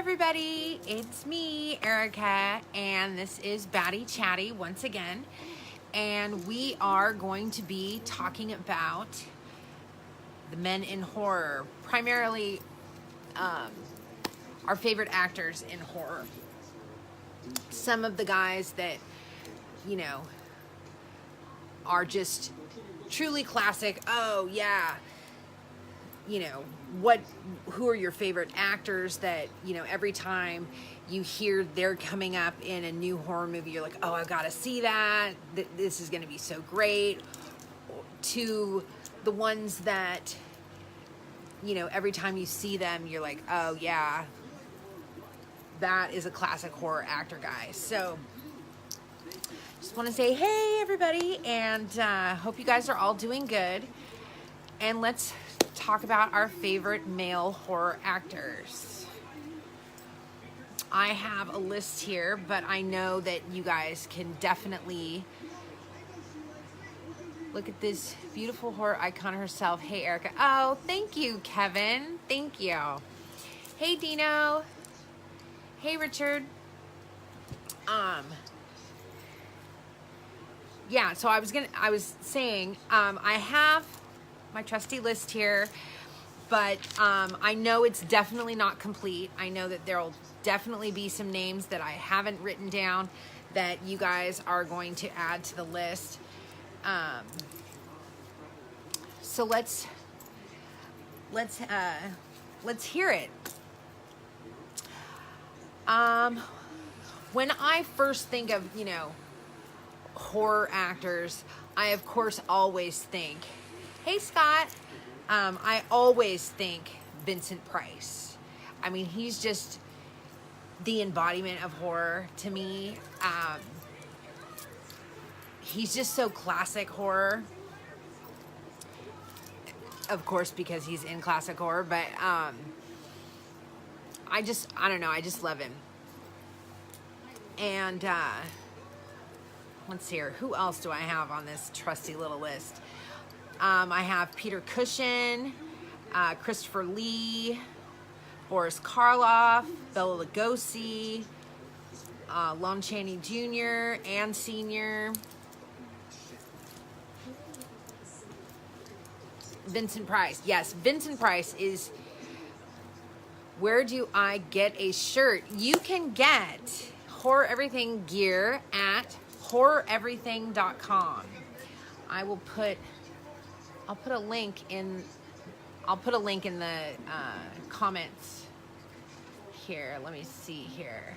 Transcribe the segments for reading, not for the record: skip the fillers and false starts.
everybody, it's me, Erica, and this is Batty Chatty once again, and we are going to be talking about the men in horror, primarily our favorite actors in horror. Some of the guys that, you know, are just truly classic. Oh yeah, you know, who are your favorite actors that, you know, every time you hear they're coming up in a new horror movie, you're like, oh, I've got to see that. This is going to be so great. To the ones that, you know, every time you see them, you're like, oh yeah, that is a classic horror actor, guys. So just want to say, hey everybody, and hope you guys are all doing good. And let's talk about our favorite male horror actors. I have a list here, but I know that you guys can definitely look at this beautiful horror icon herself. Hey, Erica. Oh, thank you, Kevin. Thank you. Hey, Dino. Hey, Richard. Yeah, so I was saying, I have my trusty list here, but I know it's definitely not complete. I know that there'll definitely be some names that I haven't written down that you guys are going to add to the list. So let's hear it. When I first think of, you know, horror actors, I of course always think, hey Scott, I always think Vincent Price. I mean, he's just the embodiment of horror to me. He's just so classic horror. Of course, because he's in classic horror, but I don't know, I just love him. And let's see here, who else do I have on this trusty little list? I have Peter Cushing, Christopher Lee, Boris Karloff, Bela Lugosi, Lon Chaney Jr. and Sr., Vincent Price. Yes, Vincent Price is... Where do I get a shirt? You can get Horror Everything gear at horroreverything.com. I'll put a link in the comments here. Let me see here.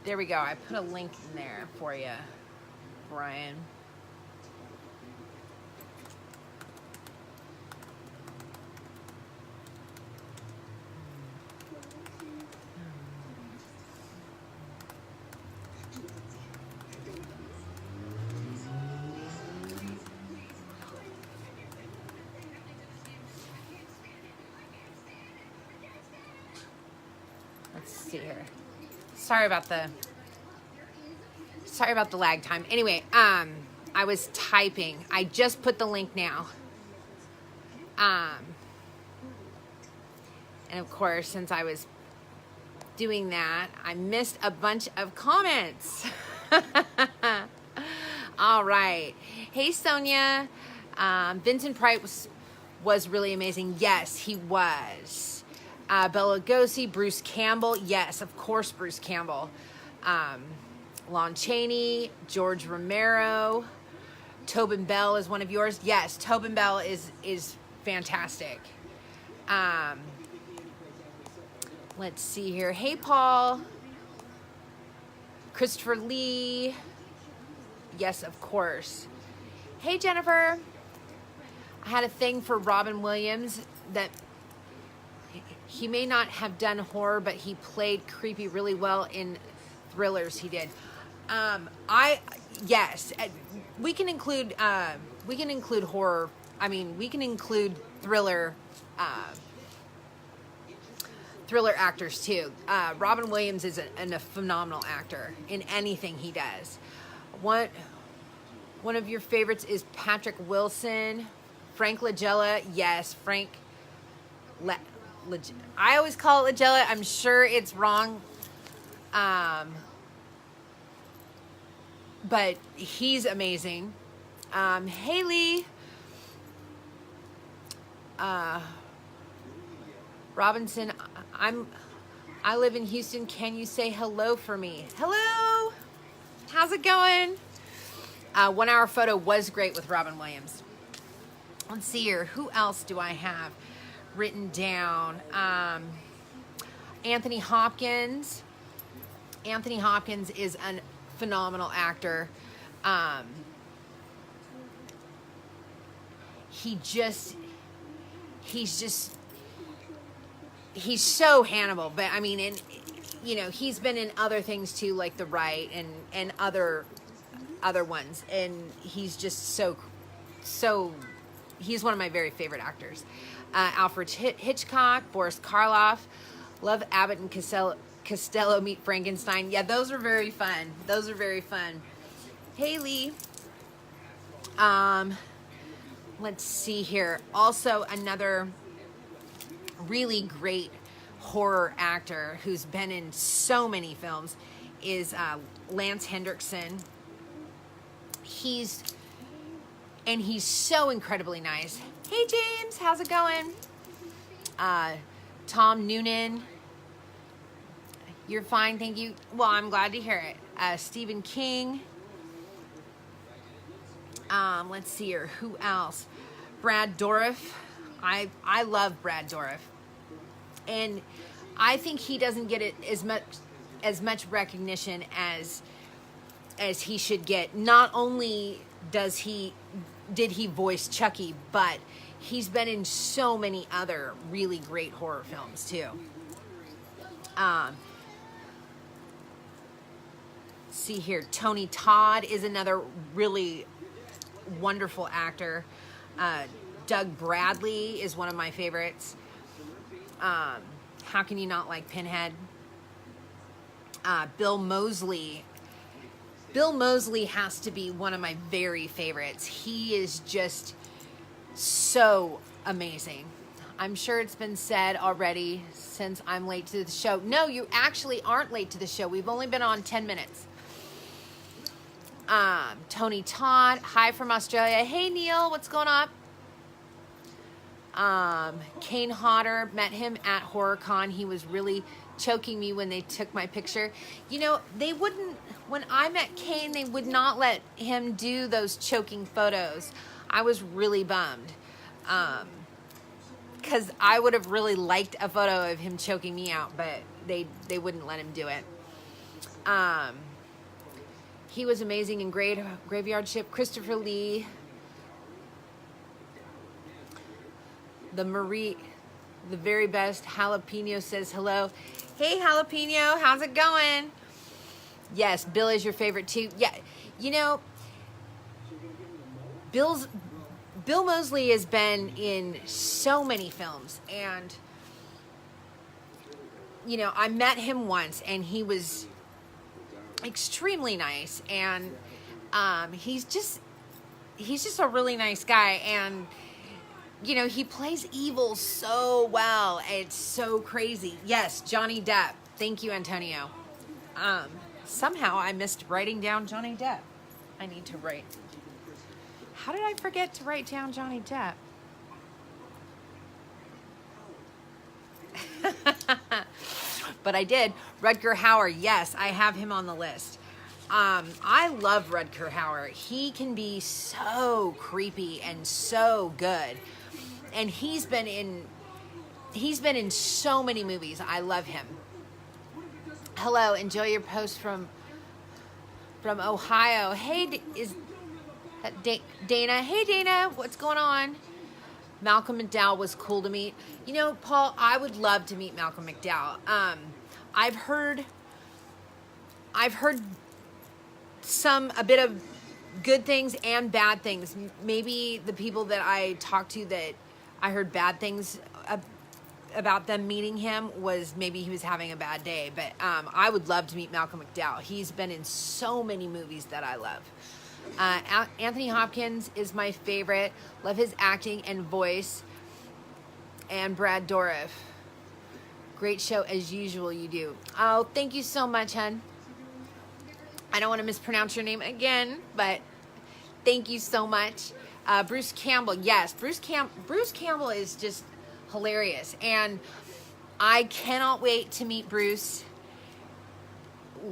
There we go. I put a link in there for you, Brian. Let's see here. Sorry about the lag time. Anyway, I was typing. I just put the link now. And of course, since I was doing that, I missed a bunch of comments. All right. Hey, Sonia. Vincent Price was really amazing. Yes, he was. Bela Lugosi, Bruce Campbell. Yes, of course, Bruce Campbell. Lon Chaney, George Romero. Tobin Bell is one of yours. Yes, Tobin Bell is fantastic. Let's see here. Hey, Paul. Christopher Lee. Yes, of course. Hey, Jennifer. I had a thing for Robin Williams that he may not have done horror, but he played creepy really well in thrillers he did. Yes, we can include horror. I mean, we can include thriller thriller actors too. Robin Williams is a phenomenal actor in anything he does. One of your favorites is Patrick Wilson. Frank Langella, yes, Frank. I always call it Langella. I'm sure it's wrong. But he's amazing. Haley. Robinson, I live in Houston. Can you say hello for me? Hello. How's it going? 1 Hour Photo was great with Robin Williams. Let's see here. Who else do I have written down? Anthony Hopkins. Anthony Hopkins is a phenomenal actor. He's so Hannibal, but I mean, and you know, he's been in other things too, like The Right and other ones, and he's just so he's one of my very favorite actors. Alfred Hitchcock, Boris Karloff, love Abbott and Costello meet Frankenstein. Yeah, those are very fun. Those are very fun. Haley. Let's see here. Also, another really great horror actor who's been in so many films is Lance Hendrickson. He's so incredibly nice. Hey James, how's it going? Tom Noonan. You're fine, thank you. Well, I'm glad to hear it. Stephen King. Let's see here. Who else? Brad Dourif. I love Brad Dourif, and I think he doesn't get it as much recognition as he should get. Not only did he voice Chucky, but he's been in so many other really great horror films too. See here, Tony Todd is another really wonderful actor. Doug Bradley is one of my favorites. How can you not like Pinhead? Bill Moseley. Bill Moseley has to be one of my very favorites. He is just so amazing. I'm sure it's been said already since I'm late to the show. No, you actually aren't late to the show. We've only been on 10 minutes. Tony Todd, hi from Australia. Hey Neil, what's going on? Kane Hodder, met him at HorrorCon. He was really choking me when they took my picture. You know, they wouldn't, when I met Kane, they would not let him do those choking photos. I was really bummed. Because I would have really liked a photo of him choking me out, but they wouldn't let him do it. He was amazing in Graveyard Ship. Christopher Lee. The very best. Jalapeno says hello. Hey, Jalapeno, how's it going? Yes, Bill is your favorite too. Yeah, you know, Bill Moseley has been in so many films, and you know, I met him once, and he was extremely nice, and he's just a really nice guy, and you know, he plays evil so well. It's so crazy. Yes, Johnny Depp. Thank you, Antonio. Somehow I missed writing down Johnny Depp. I need to write. How did I forget to write down Johnny Depp? But I did. Rutger Hauer. Yes, I have him on the list. I love Rutger Hauer. He can be so creepy and so good. And he's been in so many movies. I love him. Hello, enjoy your post from Ohio. Hey, is that Dana? Hey, Dana, what's going on? Malcolm McDowell was cool to meet. You know, Paul, I would love to meet Malcolm McDowell. I've heard a bit of good things and bad things. Maybe the people that I talked to that I heard bad things about them meeting him was maybe he was having a bad day, but I would love to meet Malcolm McDowell. He's been in so many movies that I love. Anthony Hopkins is my favorite. Love his acting and voice. And Brad Dourif. Great show as usual, you do. Oh, thank you so much, hun. I don't want to mispronounce your name again, but thank you so much. Bruce Campbell, yes, Bruce Campbell is just hilarious, and I cannot wait to meet Bruce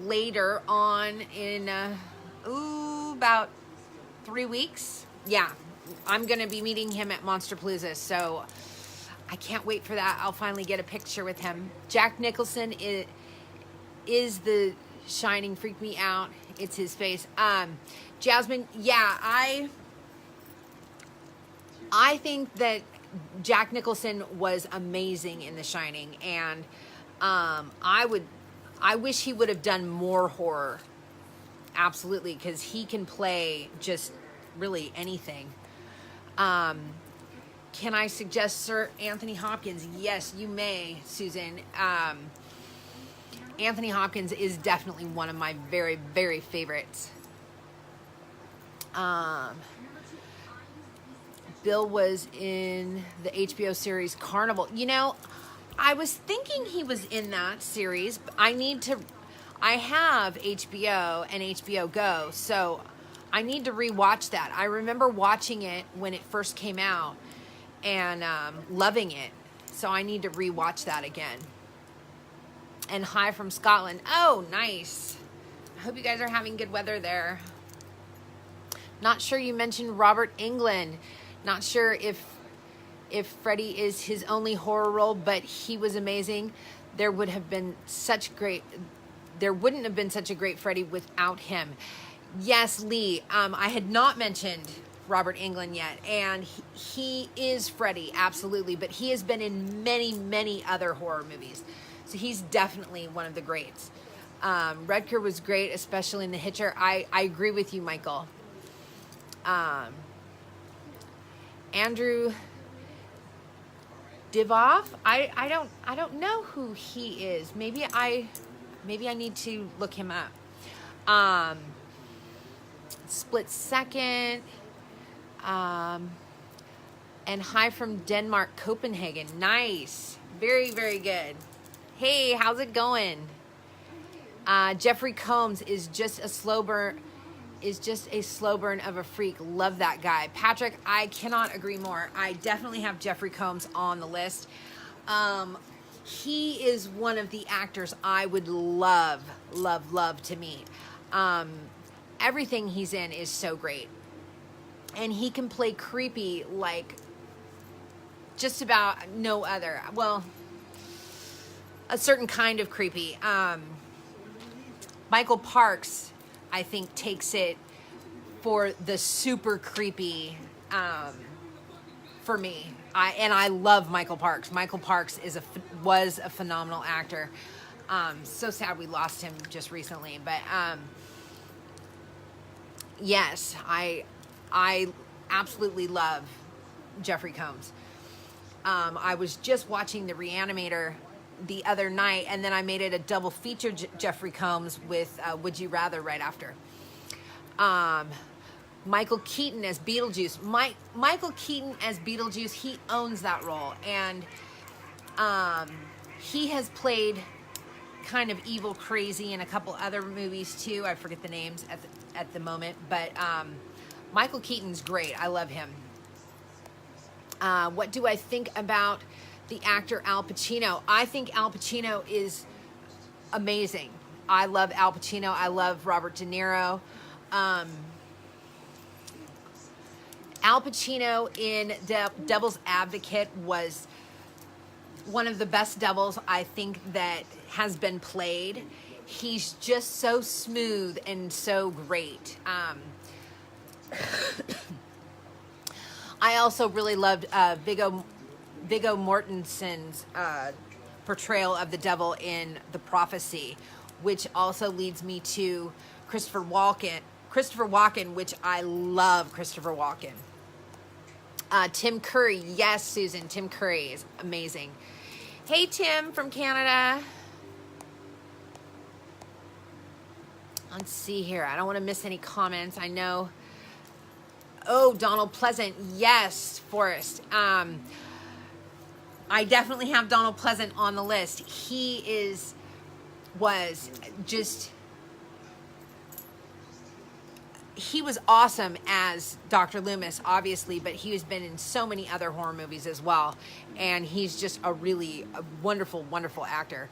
later on in about 3 weeks. Yeah, I'm gonna be meeting him at Monsterpalooza, so I can't wait for that. I'll finally get a picture with him. Jack Nicholson is the Shining, freak me out. It's his face. Jasmine, yeah, I think that Jack Nicholson was amazing in The Shining, and I wish he would have done more horror. Absolutely, because he can play just really anything. Can I suggest Sir Anthony Hopkins? Yes, you may, Susan. Anthony Hopkins is definitely one of my very, very favorites. Bill was in the HBO series Carnival. You know, I was thinking he was in that series. But I have HBO and HBO Go, so I need to rewatch that. I remember watching it when it first came out and loving it. So I need to rewatch that again. And hi from Scotland. Oh, nice. I hope you guys are having good weather there. Not sure you mentioned Robert Englund. Not sure if Freddy is his only horror role, but he was amazing. There wouldn't have been such a great Freddy without him. Yes, Lee. I had not mentioned Robert Englund yet, and he is Freddy, absolutely. But he has been in many, many other horror movies, so he's definitely one of the greats. Redker was great, especially in The Hitcher. I agree with you, Michael. Andrew Divoff. I don't know who he is. Maybe I need to look him up. Split Second. And hi from Denmark, Copenhagen. Nice. Very, very good. Hey, how's it going? Jeffrey Combs is just a slow burn of a freak. Love that guy. Patrick, I cannot agree more. I definitely have Jeffrey Combs on the list. He is one of the actors I would love to meet. Everything he's in is so great. And he can play creepy like just about no other. Well, a certain kind of creepy. Michael Parks, I think, takes it for the super creepy for me. I love Michael Parks. Michael Parks was a phenomenal actor. So sad we lost him just recently, but yes, I absolutely love Jeffrey Combs. I was just watching The Reanimator the other night, and then I made it a double feature Jeffrey Combs with Would You Rather right after. Michael Keaton as Beetlejuice. Michael Keaton as Beetlejuice, he owns that role, and he has played kind of evil crazy in a couple other movies too. I forget the names at the moment, but Michael Keaton's great. I love him. What do I think about the actor Al Pacino? I think Al Pacino is amazing. I love Al Pacino. I love Robert De Niro. Al Pacino in Devil's Advocate was one of the best devils I think that has been played. He's just so smooth and so great. I also really loved Viggo Mortensen's portrayal of the devil in The Prophecy, which also leads me to Christopher Walken, which I love Christopher Walken. Tim Curry, yes, Susan, Tim Curry is amazing. Hey, Tim from Canada. Let's see here. I don't want to miss any comments. I know. Oh, Donald Pleasant. Yes, Forrest. I definitely have Donald Pleasant on the list. He was awesome as Dr. Loomis, obviously, but he has been in so many other horror movies as well. And he's just a wonderful, wonderful actor.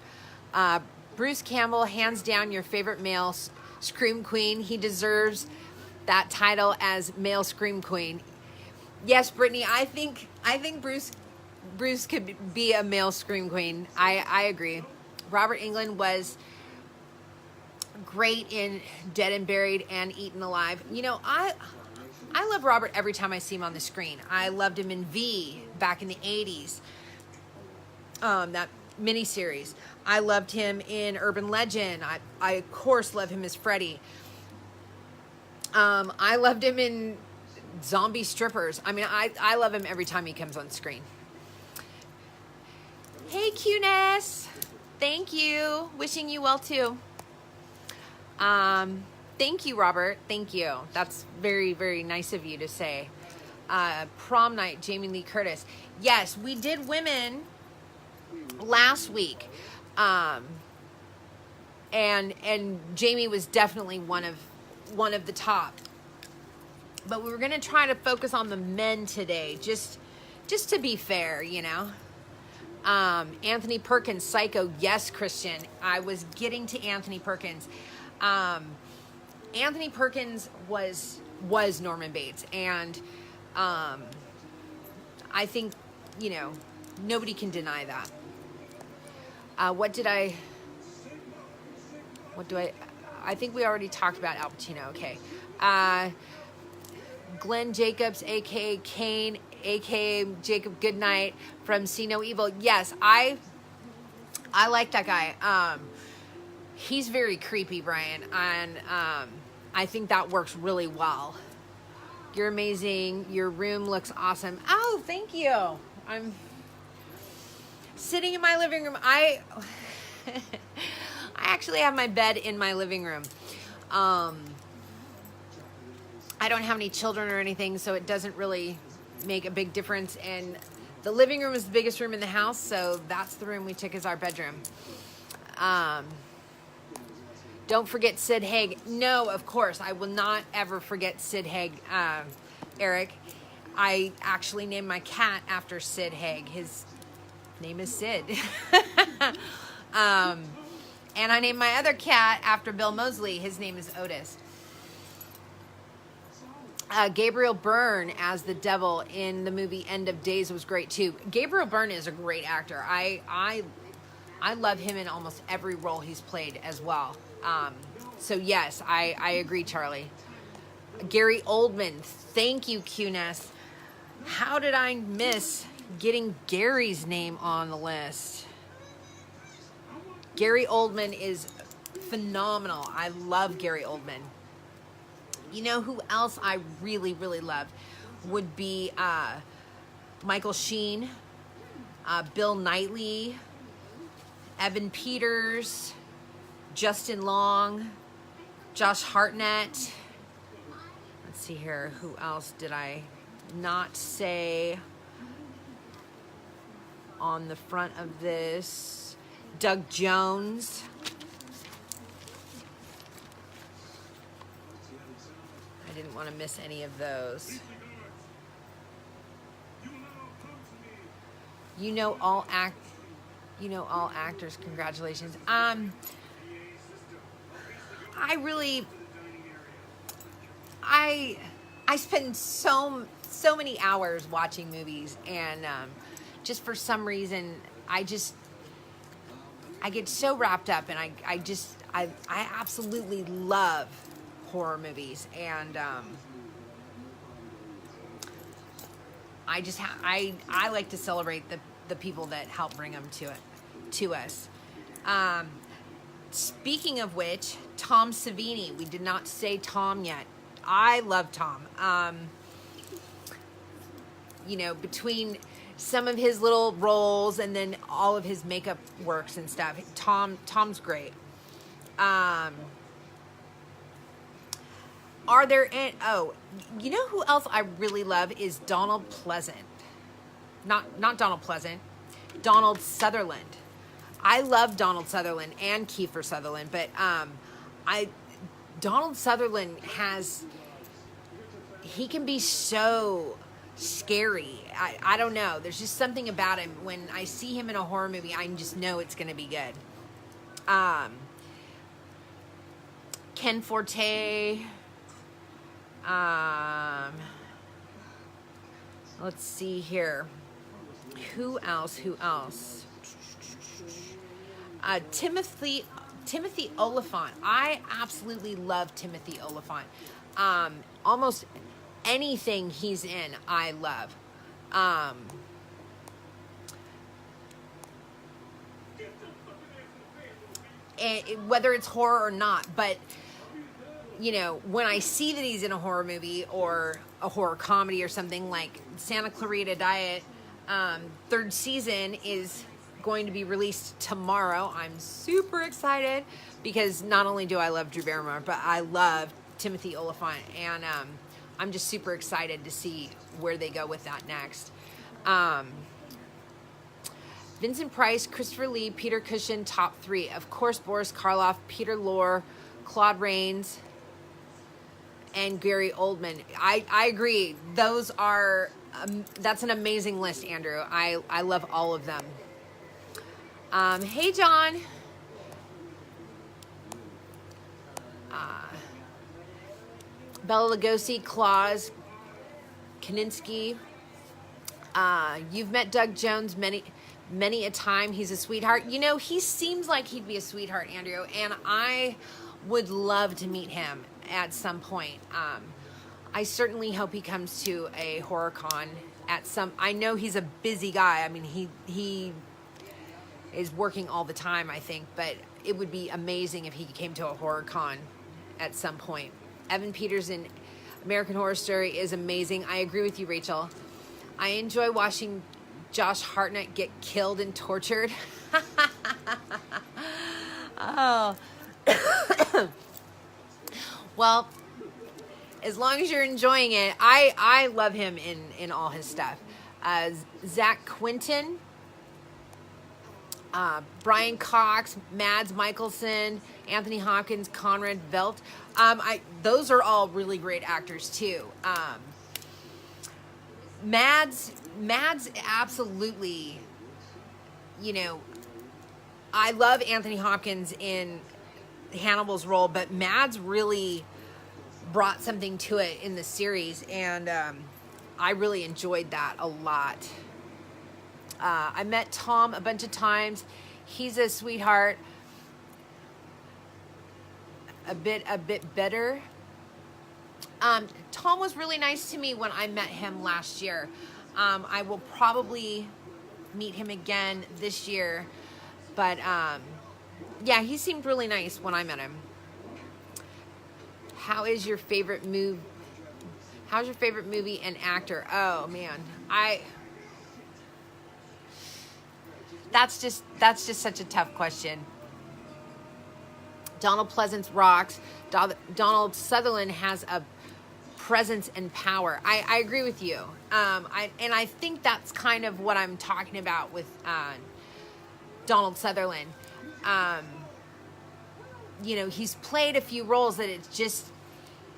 Bruce Campbell, hands down your favorite male Scream Queen. He deserves that title as male Scream Queen. Yes, Brittany, I think Bruce could be a male Scream Queen. I agree. Robert Englund was great in Dead and Buried and Eaten Alive. You know, I love Robert every time I see him on the screen. I loved him in V back in the 80s. That miniseries. I loved him in Urban Legend. I of course love him as Freddy. I loved him in Zombie Strippers. I mean, I love him every time he comes on screen. Hey, Q-Ness. Thank you. Wishing you well, too. Thank you, Robert. Thank you. That's very, very nice of you to say. Prom night, Jamie Lee Curtis. Yes, we did women last week. And Jamie was definitely one of the top. But we were going to try to focus on the men today, just to be fair, you know. Anthony Perkins, Psycho. Yes, Christian. I was getting to Anthony Perkins. Anthony Perkins was Norman Bates, and I think, you know, nobody can deny that. I think we already talked about Al Pacino. Okay. Glenn Jacobs, a.k.a. Kane, a.k.a. Jacob Goodnight from See No Evil. Yes, I like that guy. He's very creepy, Brian, and I think that works really well. You're amazing. Your room looks awesome. Oh, thank you. I'm sitting in my living room. I actually have my bed in my living room. I don't have any children or anything, so it doesn't really make a big difference. And the living room is the biggest room in the house, so that's the room we took as our bedroom. Don't forget Sid Haig. No, of course, I will not ever forget Sid Haig, Eric. I actually named my cat after Sid Haig. His name is Sid. And I named my other cat after Bill Moseley. His name is Otis. Gabriel Byrne as the devil in the movie End of Days was great too. Gabriel Byrne is a great actor. I love him in almost every role he's played as well. So yes, I agree, Charlie. Gary Oldman, thank you, QNES. How did I miss getting Gary's name on the list? Gary Oldman is phenomenal. I love Gary Oldman. You know who else I really, really love would be Michael Sheen, Bill Knightley, Evan Peters, Justin Long, Josh Hartnett. Let's see here. Who else did I not say on the front of this? Doug Jones. I didn't want to miss any of those. You know all actors. Congratulations. I spend so many hours watching movies, and just for some reason I get so wrapped up, and I absolutely love horror movies, and I like to celebrate the people that help bring them to us. Speaking of which, Tom Savini, we did not say Tom yet. I love Tom. You know, between some of his little roles, and then all of his makeup works and stuff. Tom's great. Are there any, oh, you know who else I really love is Donald Pleasant. Not Donald Pleasant, Donald Sutherland. I love Donald Sutherland and Kiefer Sutherland, but Donald Sutherland he can be so scary. I don't know. There's just something about him. When I see him in a horror movie, I just know it's going to be good. Ken Forte. Let's see here. Who else? Timothy Olyphant. I absolutely love Timothy Olyphant. Almost anything he's in, I love. Whether it's horror or not, but you know, when I see that he's in a horror movie or a horror comedy or something like Santa Clarita Diet, third season is going to be released tomorrow. I'm super excited because not only do I love Drew Barrymore, but I love Timothy Olyphant, and I'm just super excited to see where they go with that next. Vincent Price, Christopher Lee, Peter Cushing, top 3. Of course, Boris Karloff, Peter Lorre, Claude Rains, and Gary Oldman. I agree. Those are, that's an amazing list, Andrew. I love all of them. Hey, John. Bela Lugosi, Claus, Kaninsky. You've met Doug Jones many a time. He's a sweetheart. You know, he seems like he'd be a sweetheart, Andrew, and I would love to meet him at some point. I certainly hope he comes to a horror con at some. I know he's a busy guy. I mean, he is working all the time, I think, but it would be amazing if he came to a horror con at some point. Evan Peters in American Horror Story is amazing. I agree with you, Rachel. I enjoy watching Josh Hartnett get killed and tortured. Oh. Well, as long as you're enjoying it, I love him in all his stuff. Zach Quinton, Brian Cox, Mads Mikkelsen, Anthony Hopkins, Conrad Veidt. Those are all really great actors too. Mads absolutely, you know, I love Anthony Hopkins in Hannibal's role, but Mads really brought something to it in the series, and I really enjoyed that a lot. I met Tom a bunch of times. He's a sweetheart. A bit better. Tom was really nice to me when I met him last year. I will probably meet him again this year, but yeah, he seemed really nice when I met him. How's your favorite movie and actor? Oh man, that's just such a tough question. Donald Pleasance rocks. Donald Sutherland has a presence and power. I agree with you. I think that's kind of what I'm talking about with Donald Sutherland. You know, he's played a few roles that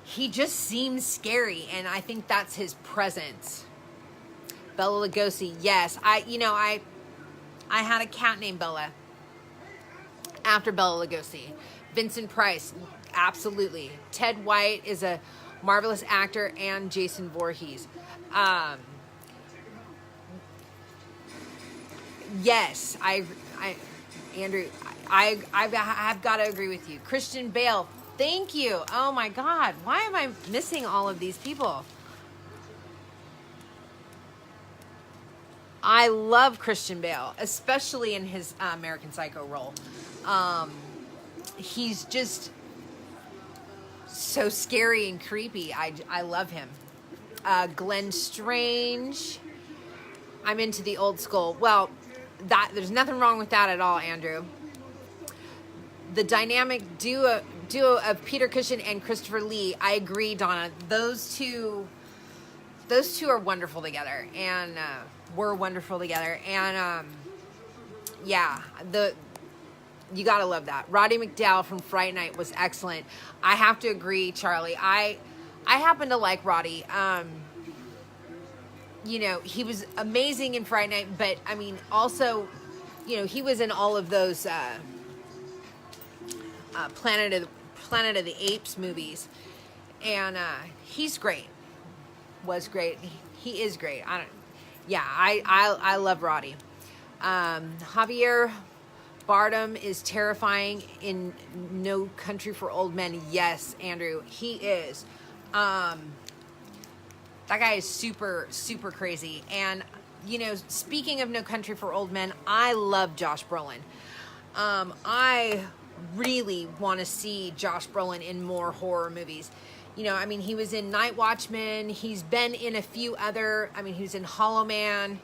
he just seems scary, and I think that's his presence. Bela Lugosi, yes. I had a cat named Bella after Bela Lugosi. Vincent Price, absolutely. Ted White is a marvelous actor, and Jason Voorhees. Yes, Andrew, I've got to agree with you. Christian Bale, thank you. Oh my God, why am I missing all of these people? I love Christian Bale, especially in his American Psycho role. He's just so scary and creepy. I love him. Glenn Strange. I'm into the old school. Well, there's nothing wrong with that at all, Andrew. The dynamic duo of Peter Cushing and Christopher Lee, I agree, Donna. Those two are wonderful together, and were wonderful together. And yeah, you gotta love that. Roddy McDowall from Fright Night was excellent. I have to agree, Charlie. I happen to like Roddy. You know, he was amazing in Fright Night, but I mean, also, you know, he was in all of those Planet of the Apes movies, and he's great. Was great. He is great. I love Roddy. Javier Bardem is terrifying in No Country for Old Men. Yes, Andrew, he is. That guy is super, super crazy. And, you know, speaking of No Country for Old Men, I love Josh Brolin. I really want to see Josh Brolin in more horror movies. You know, I mean, he was in Night Watchman. He's been in a few other, I mean, he was in Hollow Man.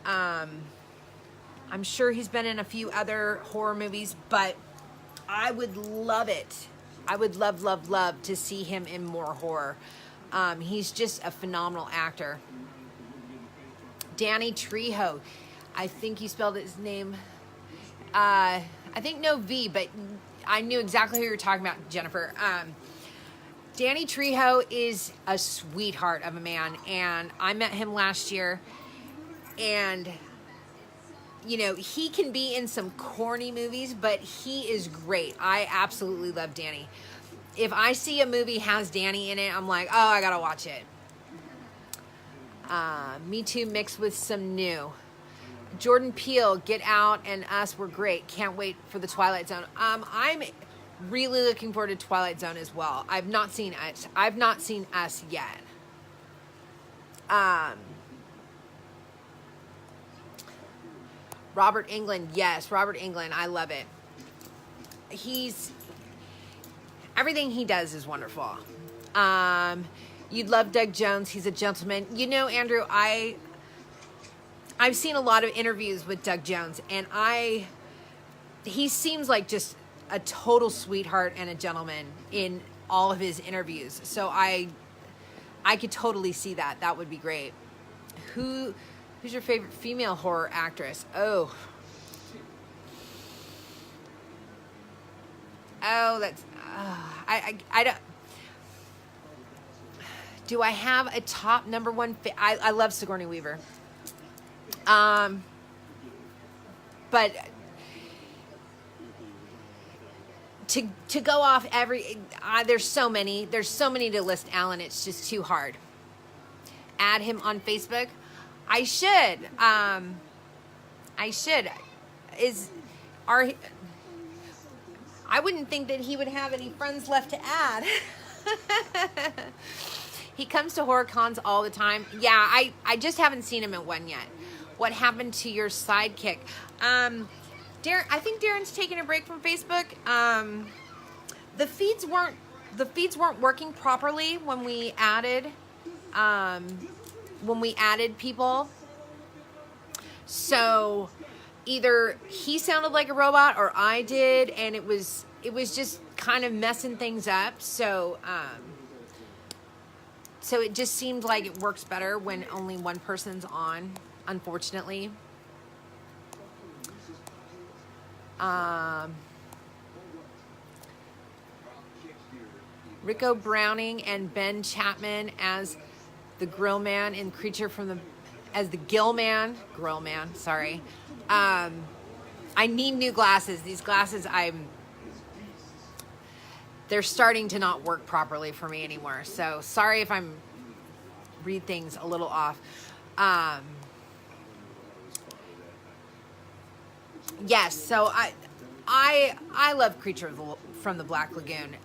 I'm sure he's been in a few other horror movies, but I would love it. I would love, love, love to see him in more horror. He's just a phenomenal actor. Danny Trejo. I think you spelled his name. I think no V, but I knew exactly who you were talking about, Jennifer. Danny Trejo is a sweetheart of a man, and I met him last year, and you know, he can be in some corny movies, but he is great. I absolutely love Danny. If I see a movie has Danny in it, I'm like, oh, I gotta watch it. Me Too mixed with some new. Jordan Peele, Get Out, and Us were great. Can't wait for the Twilight Zone. I'm really looking forward to Twilight Zone as well. I've not seen Us yet. Robert Englund, yes, Robert Englund, I love it. Everything he does is wonderful. You'd love Doug Jones. He's a gentleman. You know, Andrew, I've seen a lot of interviews with Doug Jones, and he seems like just a total sweetheart and a gentleman in all of his interviews. So I could totally see that. That would be great. Who's your favorite female horror actress? Oh, that's I don't. Do I have a top number one? I love Sigourney Weaver. But to go off there's so many to list, Alan. It's just too hard. Add him on Facebook. I should. I wouldn't think that he would have any friends left to add. He comes to horror cons all the time. Yeah, I just haven't seen him at one yet. What happened to your sidekick? Darren, I think Darren's taking a break from Facebook. The feeds weren't working properly when we added people. So either he sounded like a robot or I did, and it was just kind of messing things up. So it just seemed like it works better when only one person's on, unfortunately. Rico Browning and Ben Chapman as the Grill Man in as the Grill Man, sorry. I need new glasses. These glasses, they're starting to not work properly for me anymore. So sorry if I'm read things a little off. Yes, so I love Creature from the Black Lagoon.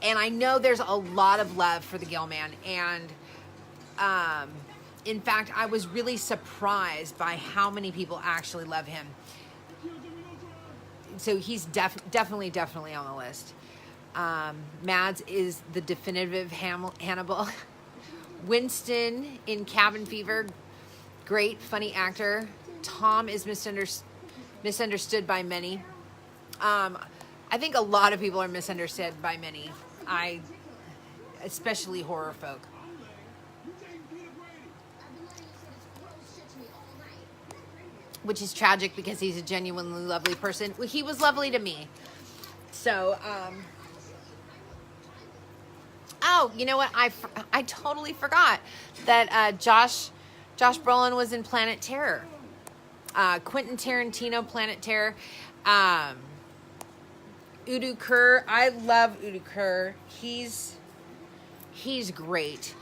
And I know there's a lot of love for the Gill Man, and in fact, I was really surprised by how many people actually love him. So he's definitely on the list. Mads is the definitive Hannibal. Winston in Cabin Fever. Great, funny actor. Tom is misunderstood by many. I think a lot of people are misunderstood by many. Especially horror folk. Which is tragic because he's a genuinely lovely person. Well, he was lovely to me. So, oh, you know what? I totally forgot that Josh Brolin was in Planet Terror. Quentin Tarantino, Planet Terror. Udo Kerr. I love Udo Kerr. He's great.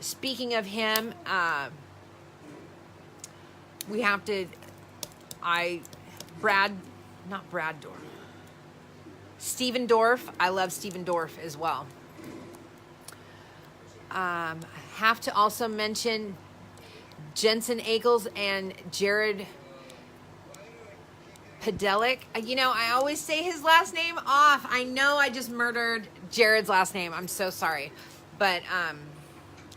Speaking of him, we have to, not Brad Dorff. Steven Dorff. I love Steven Dorff as well. Have to also mention Jensen Ackles and Jared Padalecki. You know, I always say his last name off. I know I just murdered Jared's last name. I'm so sorry. But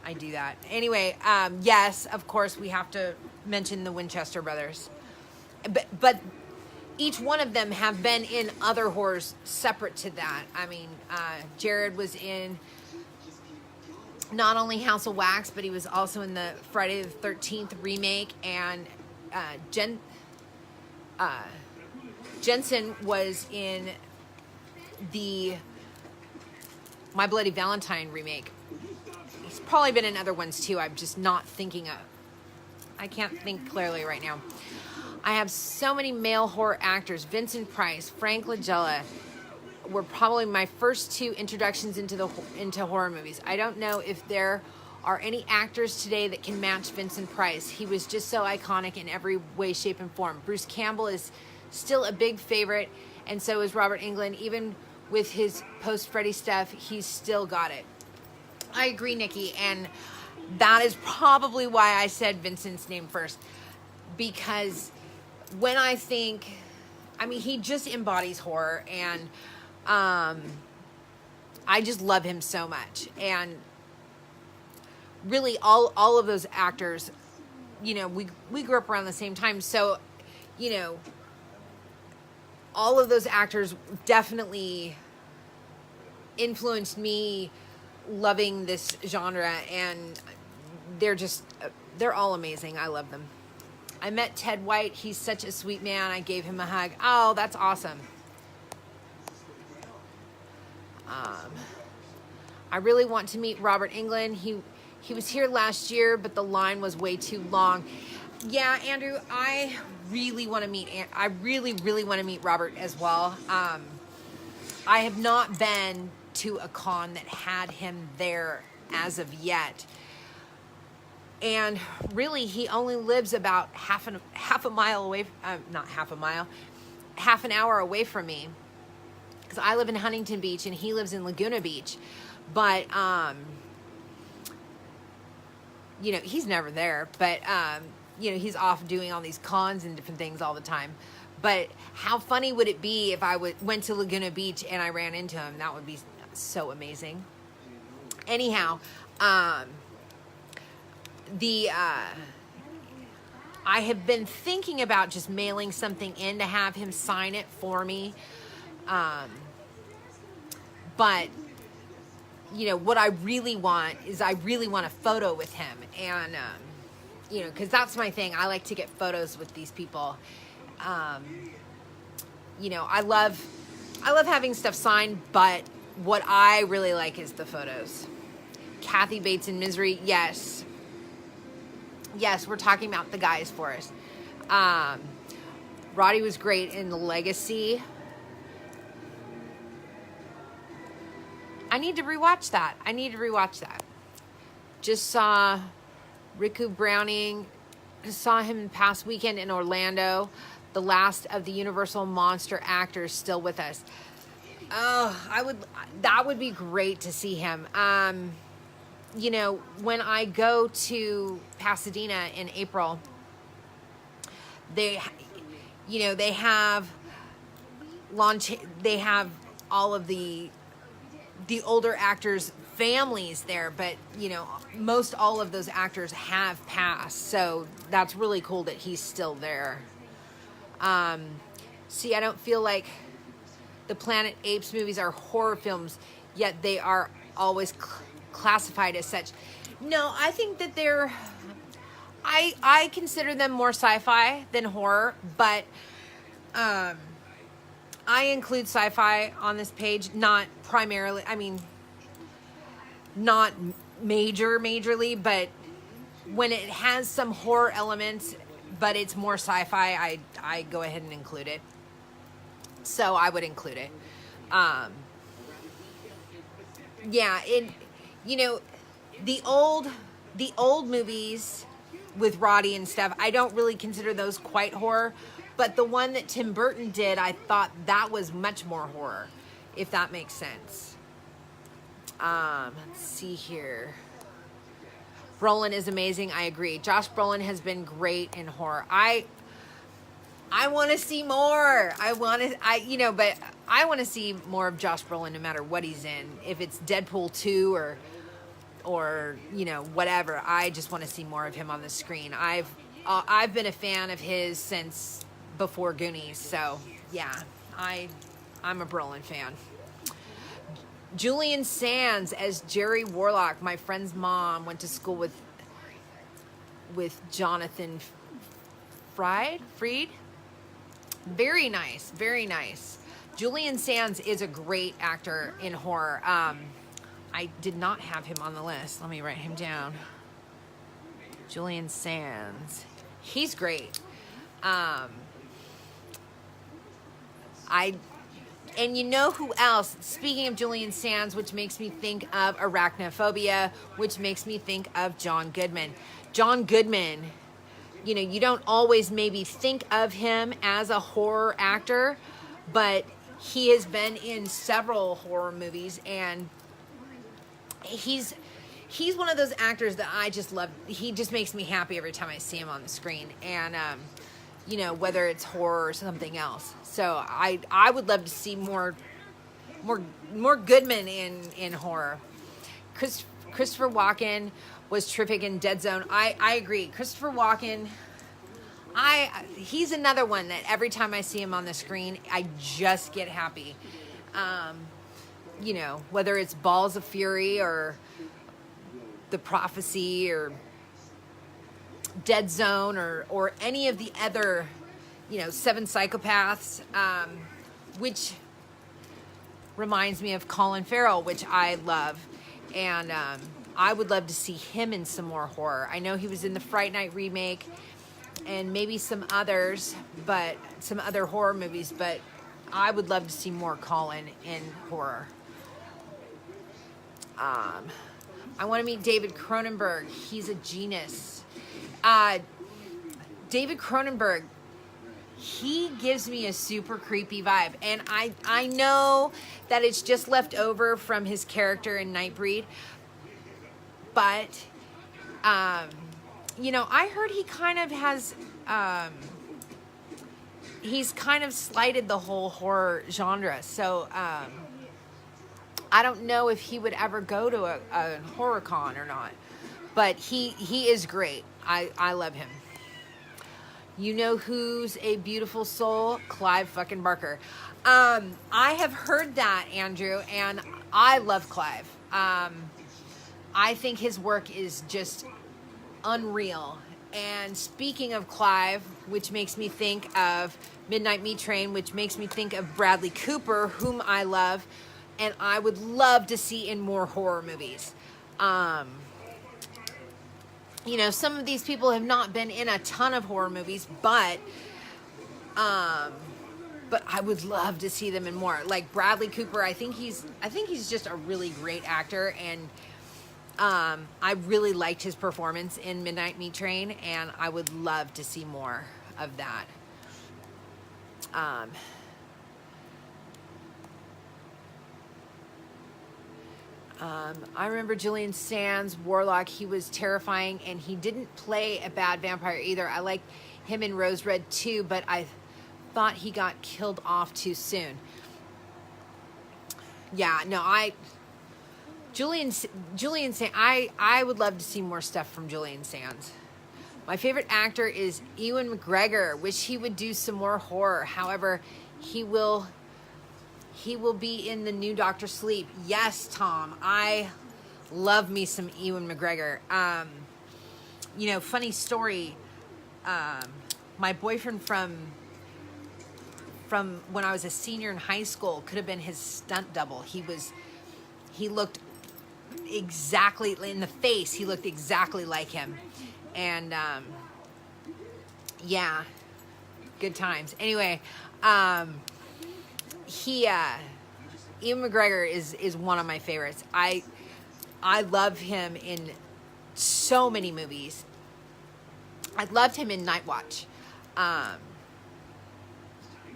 I do that. Anyway, yes, of course, we have to mention the Winchester brothers. But each one of them have been in other horrors separate to that. I mean, Jared was in not only House of Wax, but he was also in the Friday the 13th remake, and Jensen was in the My Bloody Valentine remake. He's probably been in other ones too. I'm just not thinking of. I can't think clearly right now. I have so many male horror actors. Vincent Price, Frank Langella were probably my first two introductions into horror movies. I don't know if there are any actors today that can match Vincent Price. He was just so iconic in every way, shape, and form. Bruce Campbell is still a big favorite, and so is Robert Englund. Even with his post-Freddy stuff, he's still got it. I agree, Nikki, and that is probably why I said Vincent's name first, because when I think, I mean, he just embodies horror, and I just love him so much. And really, all of those actors, you know, we grew up around the same time, so, you know, all of those actors definitely influenced me loving this genre, and they're all amazing. I love them. I met Ted White. He's such a sweet man. I gave him a hug. Oh, that's awesome. I really want to meet Robert Englund. He was here last year, but the line was way too long. Yeah, Andrew, I really want to meet. I really want to meet Robert as well. I have not been to a con that had him there as of yet. And really, he only lives about half a mile away, not half a mile, half an hour away from me. Because I live in Huntington Beach and he lives in Laguna Beach. But, you know, he's never there. But, you know, he's off doing all these cons and different things all the time. But how funny would it be if I went to Laguna Beach and I ran into him? That would be so amazing. Anyhow, I have been thinking about just mailing something in to have him sign it for me. But, you know, what I really want is I really want a photo with him. And, you know, because that's my thing. I like to get photos with these people. You know, I love having stuff signed, but what I really like is the photos. Kathy Bates in Misery, yes. Yes, we're talking about the guys for us. Roddy was great in The Legacy. I need to rewatch that. Just saw Riku Browning. Saw him past weekend in Orlando. The last of the Universal Monster actors still with us. Oh, that would be great to see him. You know, when I go to Pasadena in April, they have all of the older actors families there, but you know, most all of those actors have passed, so that's really cool that he's still there. See, I don't feel like the Planet Apes movies are horror films, yet they are always classified as such. No, I think that they're, I consider them more sci-fi than horror, but I include sci-fi on this page, not primarily, I mean, not majorly, but when it has some horror elements, but it's more sci-fi, I go ahead and include it. So I would include it. Yeah, you know, the old movies with Roddy and stuff, I don't really consider those quite horror, but the one that Tim Burton did, I thought that was much more horror, if that makes sense. Let's see here. Brolin is amazing. I agree. Josh Brolin has been great in horror. I want to see more. But I want to see more of Josh Brolin no matter what he's in. If it's Deadpool 2 or you know, whatever. I just want to see more of him on the screen. I've been a fan of his since before Goonies. So, yeah. I'm a Brolin fan. Julian Sands as Jerry Warlock. My friend's mom went to school with Jonathan Fried. Very nice, very nice. Julian Sands is a great actor in horror. I did not have him on the list. Let me write him down. Julian Sands. He's great. And you know who else? Speaking of Julian Sands, which makes me think of Arachnophobia, which makes me think of John Goodman. John Goodman, you know, you don't always maybe think of him as a horror actor, but he has been in several horror movies, and he's one of those actors that I just love. He just makes me happy every time I see him on the screen, and you know, whether it's horror or something else. So I would love to see more Goodman in horror. Christopher Walken was terrific in Dead Zone. I agree. Christopher Walken, he's another one that every time I see him on the screen, I just get happy. You know, whether it's Balls of Fury or The Prophecy or Dead Zone or any of the other, you know, Seven Psychopaths, which reminds me of Colin Farrell, which I love. And I would love to see him in some more horror. I know he was in the Fright Night remake and maybe some others, but some other horror movies, but I would love to see more Colin in horror. I want to meet David Cronenberg. He's a genius. David Cronenberg, he gives me a super creepy vibe. And I know that it's just left over from his character in Nightbreed. But, you know, I heard he kind of has, he's kind of slighted the whole horror genre. So, I don't know if he would ever go to a horror con or not. But he is great. I love him. You know who's a beautiful soul? Clive fucking Barker. I have heard that, Andrew, and I love Clive. I think his work is just unreal. And speaking of Clive, which makes me think of Midnight Meat Train, which makes me think of Bradley Cooper, whom I love, and I would love to see in more horror movies. You know, some of these people have not been in a ton of horror movies, but I would love to see them in more. Like Bradley Cooper, I think he's just a really great actor, and I really liked his performance in Midnight Meat Train, and I would love to see more of that. I remember Julian Sands, Warlock. He was terrifying, and he didn't play a bad vampire either. I liked him in Rose Red too, but I thought he got killed off too soon. Yeah, no, Julian Sands. I would love to see more stuff from Julian Sands. My favorite actor is Ewan McGregor. Wish he would do some more horror. However, he will be in the new Doctor Sleep. Yes, Tom. I love me some Ewan McGregor. You know, funny story. My boyfriend from when I was a senior in high school could have been his stunt double. He looked exactly in the face. He looked exactly like him. And yeah, good times. Anyway, Ewan McGregor is one of my favorites. I love him in so many movies. I loved him in Night Watch.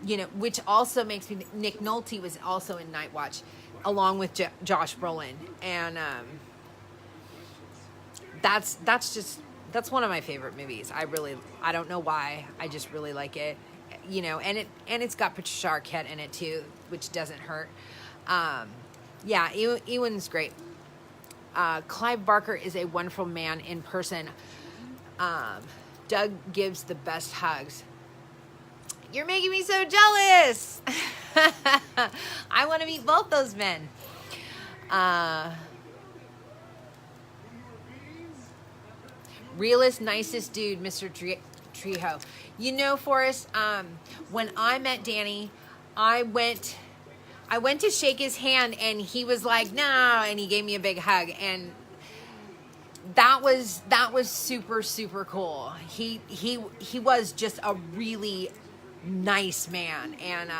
You know, which also makes me, Nick Nolte was also in Night Watch along with Josh Brolin. And that's one of my favorite movies. I don't know why. I just really like it. You know, and it's got Patricia Arquette in it too, which doesn't hurt. Yeah, Ewan's great. Clive Barker is a wonderful man in person. Doug gives the best hugs. You're making me so jealous. I want to meet both those men. Realest, nicest dude, Mr. Trejo. You know, Forrest, when I met Danny, I went to shake his hand and he was like, no, and he gave me a big hug. And that was super, super cool. He was just a really nice man. And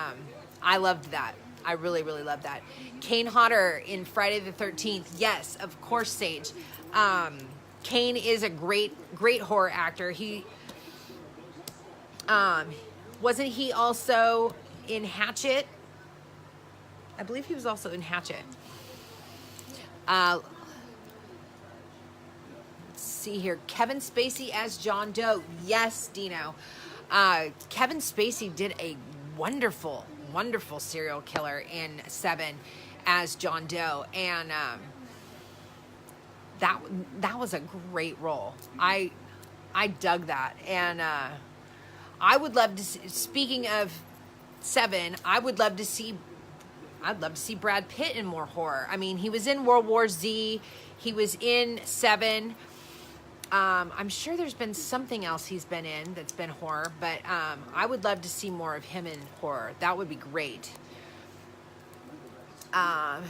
I loved that. I really, really loved that. Kane Hodder in Friday the 13th. Yes, of course, Sage. Kane is a great horror actor. He wasn't he also in Hatchet? I believe he was also in Hatchet. Let's see here. Kevin Spacey as John Doe. Yes, Dino. Kevin Spacey did a wonderful serial killer in Seven as John Doe, and that was a great role. I dug that, and I would love to see, speaking of Seven, I'd love to see Brad Pitt in more horror. I mean, he was in World War Z, he was in Seven. I'm sure there's been something else he's been in that's been horror, but I would love to see more of him in horror. That would be great. Guy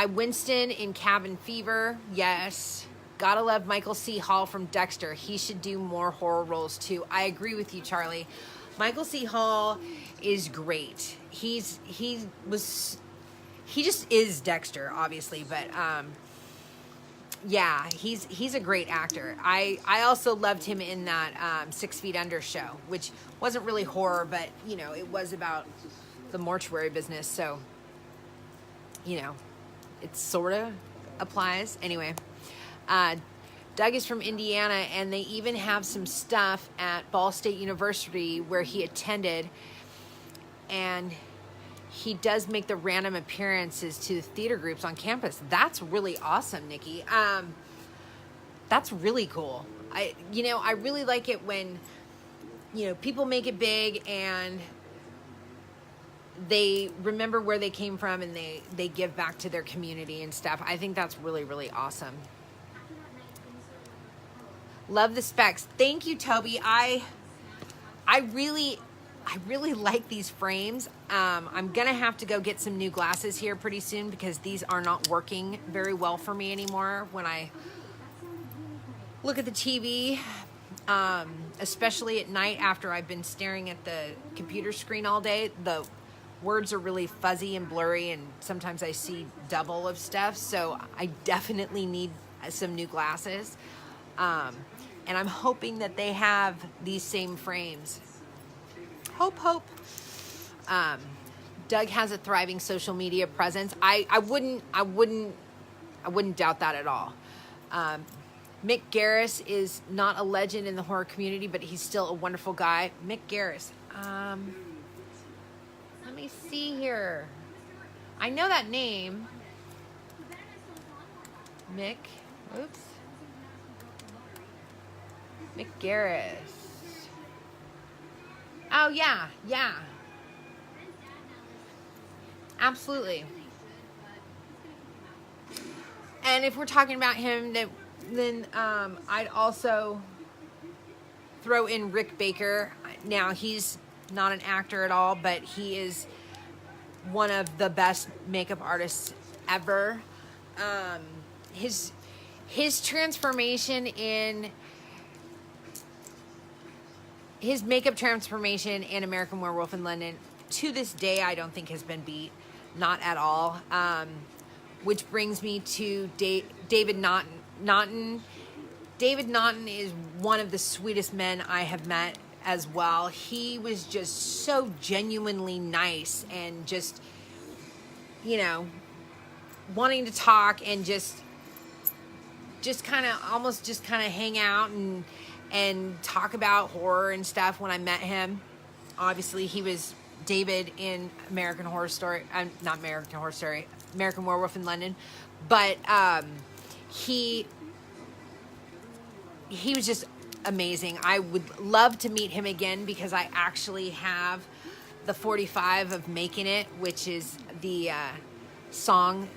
Winston in Cabin Fever. Yes. Gotta love Michael C. Hall from Dexter. He should do more horror roles too. I agree with you, Charlie. Michael C. Hall is great. He just is Dexter, obviously, but yeah, he's a great actor. I also loved him in that 6 Feet Under show, which wasn't really horror, but you know, it was about the mortuary business, so you know, it sort of applies. Anyway, Doug is from Indiana, and they even have some stuff at Ball State University where he attended, and he does make the random appearances to the theater groups on campus. That's really awesome, Nikki. That's really cool. I really like it when, you know, people make it big and they remember where they came from and they give back to their community and stuff. I think that's really, really awesome. Love the specs. Thank you, Toby. I really like these frames. I'm gonna have to go get some new glasses here pretty soon because these are not working very well for me anymore when I look at the TV, especially at night after I've been staring at the computer screen all day. The words are really fuzzy and blurry, and sometimes I see double of stuff, so I definitely need some new glasses. And I'm hoping that they have these same frames. Hope. Doug has a thriving social media presence. I wouldn't doubt that at all. Mick Garris is not a legend in the horror community, but he's still a wonderful guy. Mick Garris. Let me see here. I know that name. Mick. Oops. Mick Garris. Oh, yeah. Yeah. Absolutely. And if we're talking about him, then I'd also throw in Rick Baker. Now, he's not an actor at all, but he is one of the best makeup artists ever. His transformation in his makeup transformation in American Werewolf in London, to this day, I don't think has been beat. Not at all. Which brings me to David Naughton. David Naughton is one of the sweetest men I have met as well. He was just so genuinely nice and just, you know, wanting to talk and just kind of almost just kind of hang out and talk about horror and stuff when I met him. Obviously, he was David in American Werewolf in London, but he was just amazing. I would love to meet him again because I actually have the 45 of Making It, which is the song,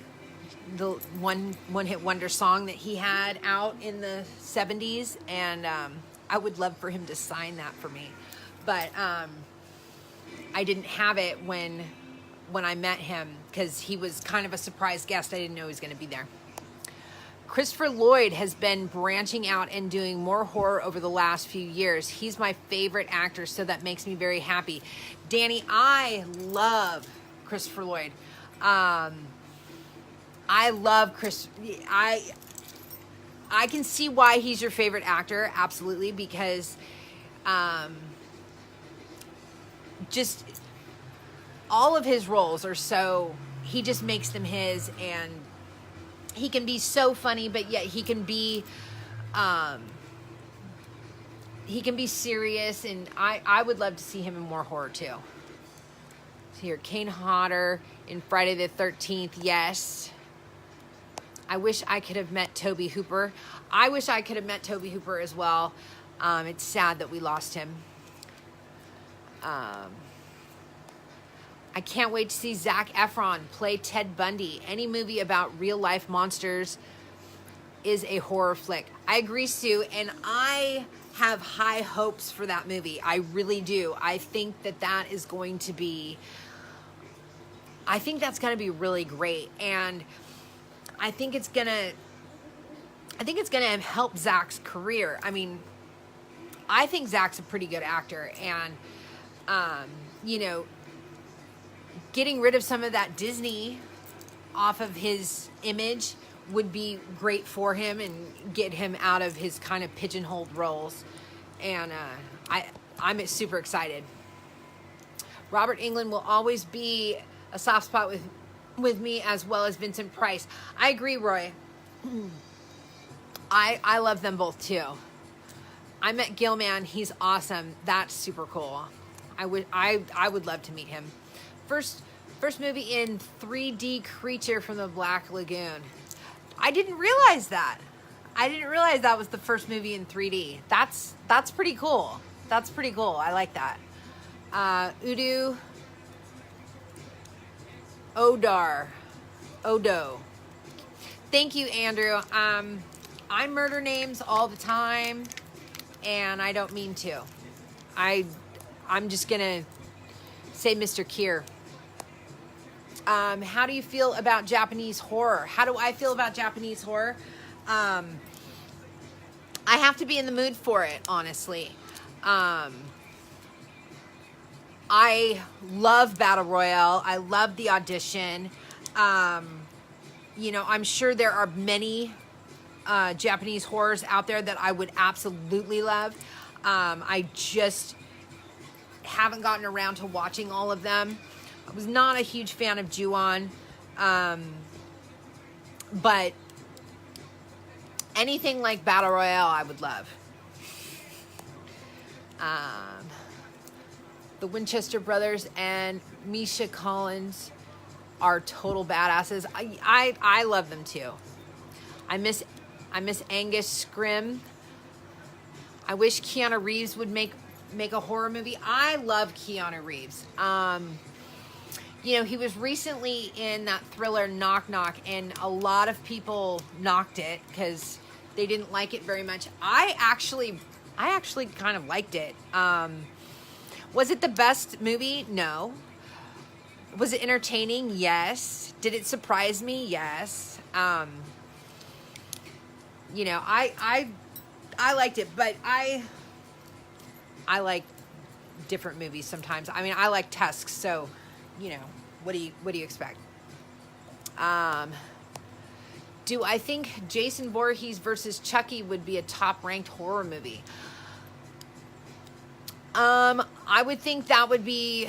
the one hit wonder song that he had out in the 70s, and I would love for him to sign that for me, but I didn't have it when I met him because he was kind of a surprise guest. I didn't know he was going to be there. Christopher Lloyd has been branching out and doing more horror over the last few years. He's my favorite actor, so that makes me very happy. Danny, I love Christopher Lloyd. I love Chris. I can see why he's your favorite actor, absolutely, because just all of his roles are so, he just makes them his, and he can be so funny, but yet he can be serious, and I would love to see him in more horror too. So here, Kane Hodder in Friday the 13th, yes. I wish I could have met Toby Hooper. I wish I could have met Toby Hooper as well. It's sad that we lost him. I can't wait to see Zac Efron play Ted Bundy. Any movie about real-life monsters is a horror flick. I agree, Sue, and I have high hopes for that movie. I really do. I think that is going to be... I think that's going to be really great, and I think it's going to help Zach's career. I mean, I think Zach's a pretty good actor, and, you know, getting rid of some of that Disney off of his image would be great for him and get him out of his kind of pigeonholed roles. And I'm super excited. Robert Englund will always be a soft spot with me, as well as Vincent Price. I agree, Roy. I love them both too. I met Gilman. He's awesome. That's super cool. I would love to meet him. First movie in 3D Creature from the Black Lagoon. I didn't realize that. I didn't realize that was the first movie in 3D. That's pretty cool. That's pretty cool. I like that. Udo. Odo. Thank you, Andrew. I murder names all the time, and I don't mean to. I'm just gonna say Mr. Kier. How do you feel about Japanese horror? How do I feel about Japanese horror? I have to be in the mood for it, honestly. I love Battle Royale. I love The Audition. You know, I'm sure there are many Japanese horrors out there that I would absolutely love. I just haven't gotten around to watching all of them. I was not a huge fan of Ju-on, but anything like Battle Royale, I would love. The Winchester brothers and Misha Collins are total badasses. I love them too. I miss Angus Scrim. I wish Keanu Reeves would make a horror movie. I love Keanu Reeves. You know, he was recently in that thriller Knock Knock, and a lot of people knocked it because they didn't like it very much. I actually kind of liked it. Was it the best movie? No. Was it entertaining? Yes. Did it surprise me? Yes. You know, I liked it, but I like different movies sometimes. I mean, I like Tusk, so, you know, what do you expect? Do I think Jason Voorhees versus Chucky would be a top-ranked horror movie? I would think that would be...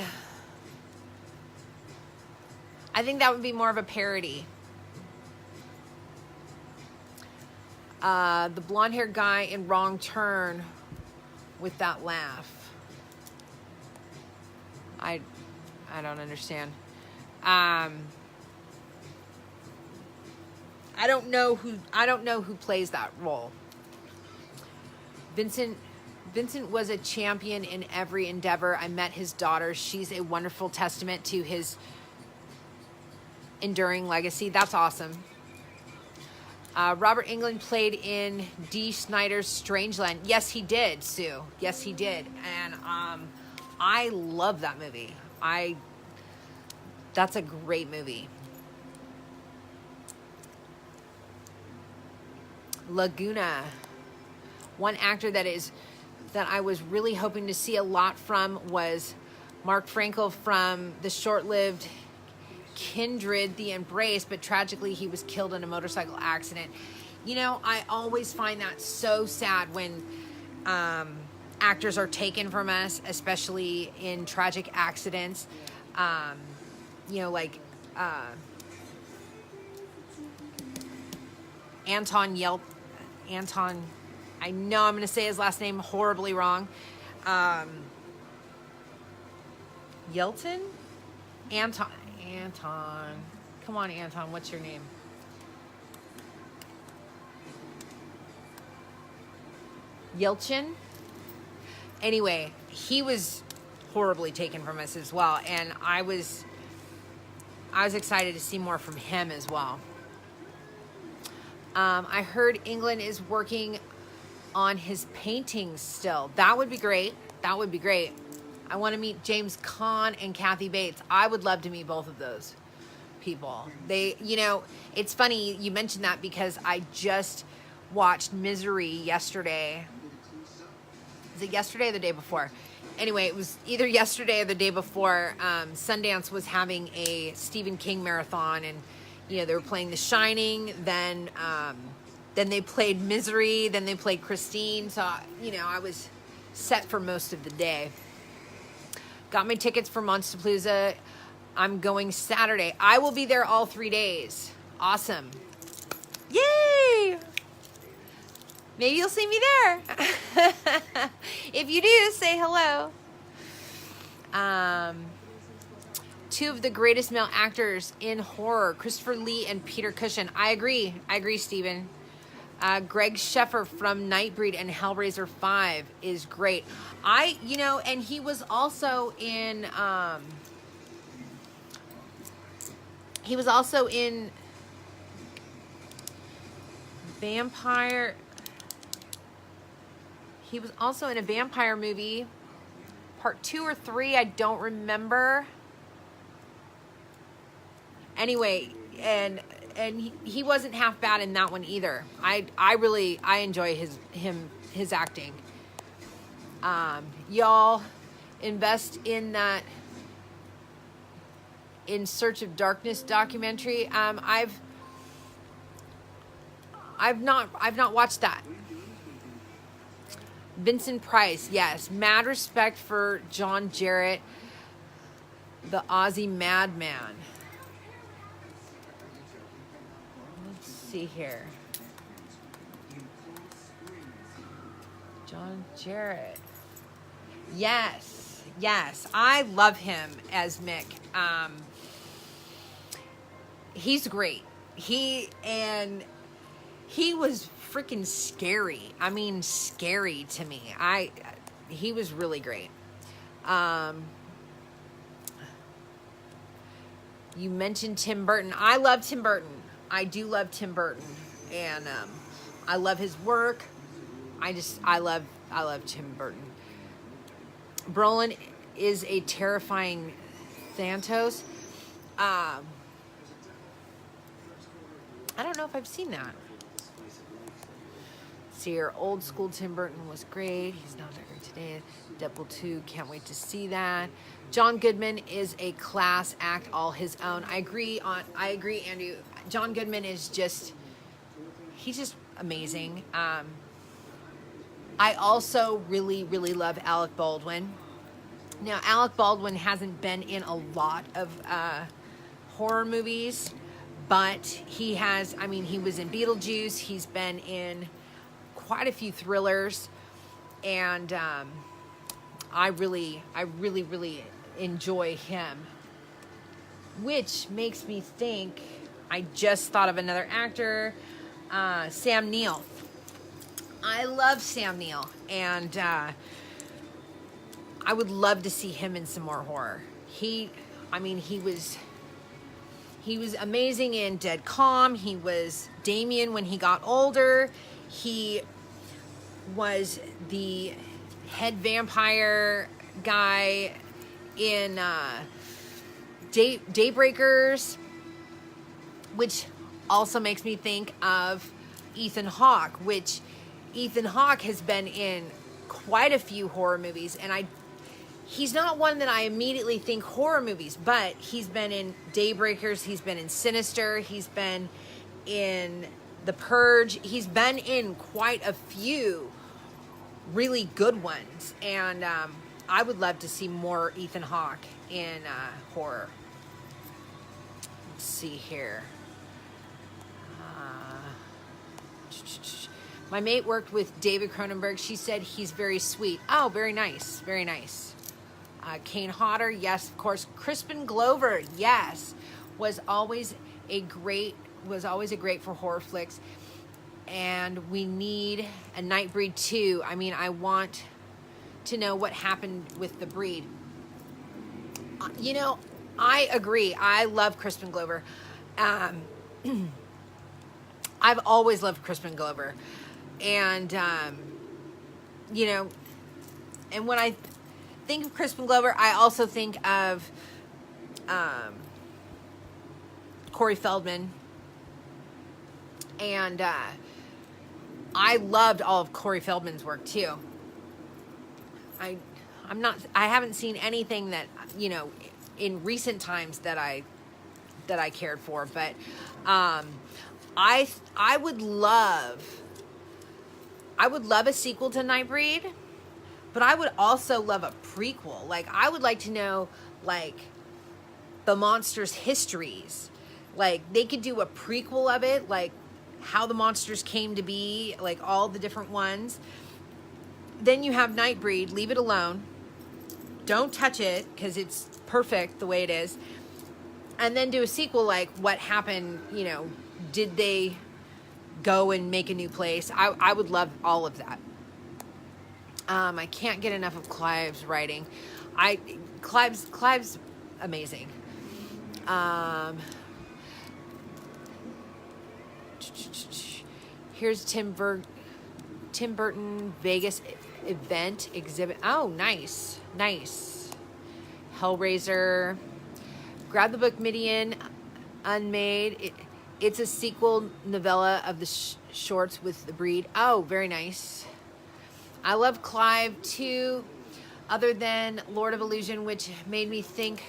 I think that would be more of a parody. The blonde-haired guy in Wrong Turn with that laugh. I don't understand. I don't know who plays that role. Vincent was a champion in every endeavor. I met his daughter. She's a wonderful testament to his enduring legacy. That's awesome. Robert Englund played in Dee Snider's Strangeland. Yes, he did, Sue. Yes, he did. And I love that movie. That's a great movie. Laguna. One actor that I was really hoping to see a lot from was Mark Frankel from the short-lived Kindred, The Embrace, but tragically he was killed in a motorcycle accident. You know, I always find that so sad when actors are taken from us, especially in tragic accidents. You know, like Anton, I know I'm going to say his last name horribly wrong. Yelton? Anton. Come on, Anton. What's your name? Yelchin? Anyway, he was horribly taken from us as well. And I was excited to see more from him as well. I heard England is working on his paintings still. That would be great. That would be great. I want to meet James Caan and Kathy Bates. I would love to meet both of those people. You know, it's funny you mentioned that because I just watched Misery yesterday. Was it yesterday or the day before? Anyway, it was either yesterday or the day before. Sundance was having a Stephen King marathon, and you know, they were playing The Shining, then they played Misery, then they played Christine. So, you know, I was set for most of the day. Got my tickets for Monstapalooza. I'm going Saturday. I will be there all 3 days. Awesome. Yay! Maybe you'll see me there. If you do, say hello. Two of the greatest male actors in horror, Christopher Lee and Peter Cushing. I agree, Stephen. Greg Sheffer from Nightbreed and Hellraiser 5 is great. You know, and he was also in, Vampire. He was also in a vampire movie, part 2 or 3, I don't remember. Anyway, and he wasn't half bad in that one either. I enjoy his acting. Y'all invest in that In Search of Darkness documentary. I've not watched that. Vincent Price, yes. Mad respect for John Jarrett, the Aussie madman. Let's see here. John Jarrett. Yes. I love him as Mick. He's great. He's he was freaking scary. I mean, scary to me. He was really great. You mentioned Tim Burton. I love Tim Burton. I do love Tim Burton, and I love his work. I love Tim Burton. Brolin is a terrifying Thanatos. I don't know if I've seen that. See, your old school Tim Burton was great. He's not that great today. Deadpool 2, can't wait to see that. John Goodman is a class act all his own. I agree, Andrew. John Goodman is he's just amazing. I also really, really love Alec Baldwin. Now, Alec Baldwin hasn't been in a lot of horror movies, but he has, he was in Beetlejuice. He's been in quite a few thrillers, and I really, really enjoy him, which makes me think, I just thought of another actor, Sam Neill. I love Sam Neill, and I would love to see him in some more horror. He was amazing in Dead Calm. He was Damien when he got older. He was the head vampire guy in Daybreakers, which also makes me think of Ethan Hawke, which Ethan Hawke has been in quite a few horror movies, and he's not one that I immediately think horror movies, but he's been in Daybreakers, he's been in Sinister, he's been in The Purge, he's been in quite a few really good ones, and I would love to see more Ethan Hawke in horror. Let's see here. My mate worked with David Cronenberg. She said he's very sweet. Oh, very nice. Very nice. Kane Hodder, yes, of course. Crispin Glover, yes, was always a great for horror flicks. And we need a Nightbreed 2. I want to know what happened with the breed. I agree. I love Crispin Glover. I've always loved Crispin Glover. And, and when I think of Crispin Glover, I also think of Corey Feldman. And I loved all of Corey Feldman's work too. I haven't seen anything that, in recent times that I cared for, but I would love a sequel to Nightbreed, but I would also love a prequel. Like, I would like to know, like, the monsters' histories. Like, they could do a prequel of it, like, how the monsters came to be, like, all the different ones. Then you have Nightbreed, leave it alone. Don't touch it, because it's perfect the way it is. And then do a sequel, like, what happened, did they go and make a new place? I would love all of that. I can't get enough of Clive's writing. Clive's amazing. Here's Tim Burton Vegas event exhibit. Oh, nice. Hellraiser. Grab the book Midian Unmade. It's a sequel novella of the shorts with the breed. Oh, very nice. I love Clive too, other than Lord of Illusion, which made me think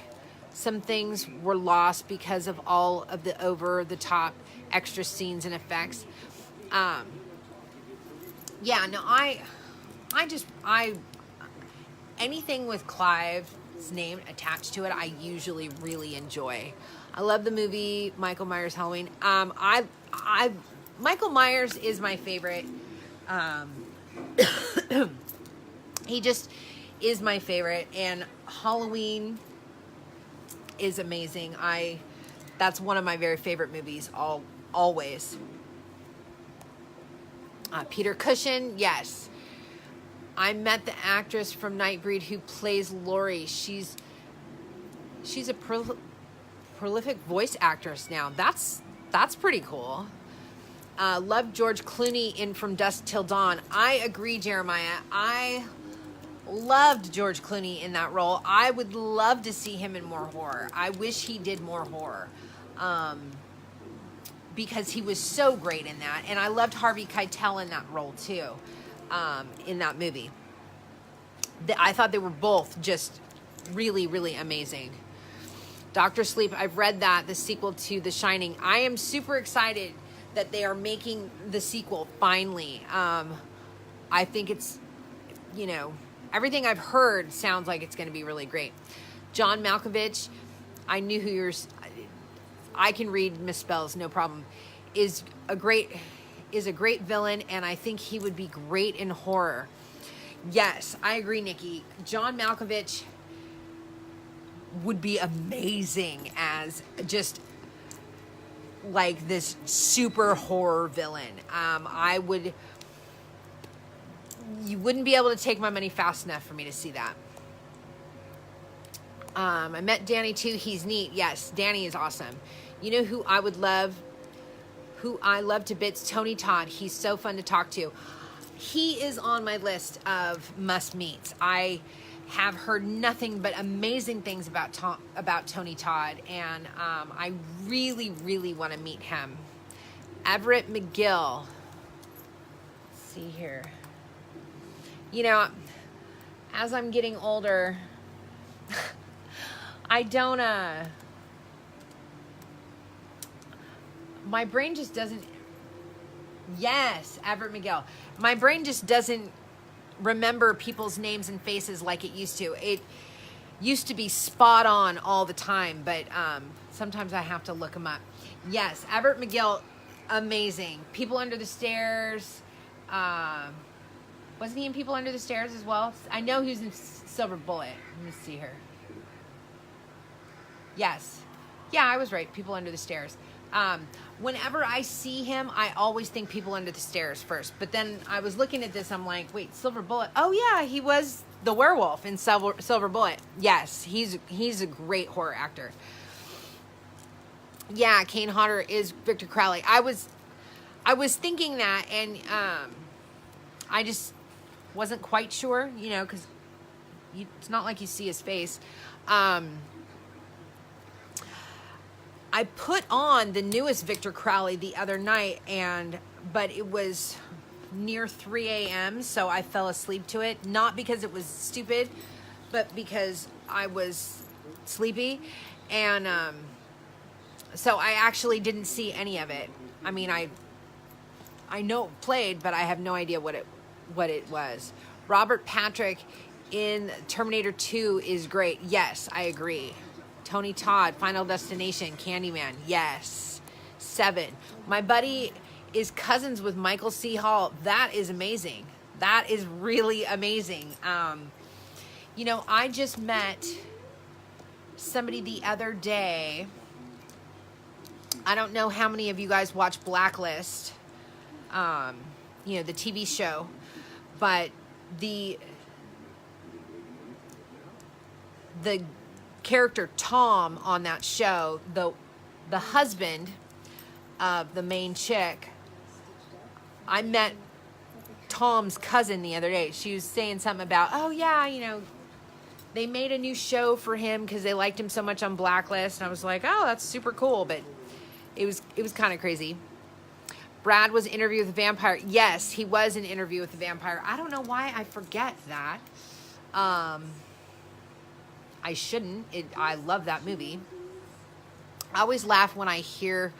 some things were lost because of all of the over-the-top extra scenes and effects. Anything with Clive's name attached to it, I usually really enjoy. I love the movie Michael Myers Halloween. Michael Myers is my favorite. He just is my favorite, and Halloween is amazing. That's one of my very favorite movies, always. Peter Cushing, yes. I met the actress from Nightbreed who plays Lori. She's a prolific voice actress now. That's pretty cool. Love George Clooney in From Dusk Till Dawn. I agree, Jeremiah. I loved George Clooney in that role. I would love to see him in more horror. I wish he did more horror. Because he was so great in that. And I loved Harvey Keitel in that role too, in that movie. I thought they were both just really, really amazing. Dr. Sleep, I've read that, the sequel to The Shining. I am super excited that they are making the sequel finally. I think it's, you know, everything I've heard sounds like it's going to be really great. John Malkovich, I knew who you're, I can read misspells, no problem, is a great villain, and I think he would be great in horror. Yes, I agree, Nikki. John Malkovich would be amazing as just like this super horror villain. You wouldn't be able to take my money fast enough for me to see that. I met Danny too. He's neat. Yes, Danny is awesome. You know who I love to bits? Tony Todd. He's so fun to talk to. He is on my list of must meets. I have heard nothing but amazing things about Tony Todd, and I really, really want to meet him. Everett McGill. Let's see here. You know, as I'm getting older, I don't, my brain just doesn't, yes, Everett McGill. My brain just doesn't remember people's names and faces like it used to. It used to be spot on all the time, but sometimes I have to look them up. Yes, Everett McGill, amazing. People Under the Stairs. Wasn't he in People Under the Stairs as well? I know he was in Silver Bullet. Let me see here. Yes. Yeah, I was right. People Under the Stairs. Whenever I see him, I always think People Under the Stairs first. But then I was looking at this, I'm like, wait, Silver Bullet. Oh yeah, he was the werewolf in Silver Bullet. Yes, he's a great horror actor. Yeah, Kane Hodder is Victor Crowley. I was thinking that, and I just wasn't quite sure, you know, because it's not like you see his face. I put on the newest Victor Crowley the other night, but it was near 3 a.m., so I fell asleep to it. Not because it was stupid, but because I was sleepy. And so I actually didn't see any of it. I mean, I know it played, but I have no idea what it was. Robert Patrick in Terminator 2 is great. Yes, I agree. Tony Todd, Final Destination, Candyman. Yes. 7. My buddy is cousins with Michael C. Hall. That is amazing. That is really amazing. You know, I just met somebody the other day. I don't know how many of you guys watch Blacklist, you know, the TV show, but the character Tom on that show, the husband of the main chick, I met Tom's cousin the other day. She was saying something about, oh yeah, you know, they made a new show for him because they liked him so much on Blacklist. And I was like, oh, that's super cool, but it was kind of crazy. Brad was in Interview with the Vampire. Yes, he was in Interview with the Vampire. I don't know why I forget that. I shouldn't. I love that movie. I always laugh when I hear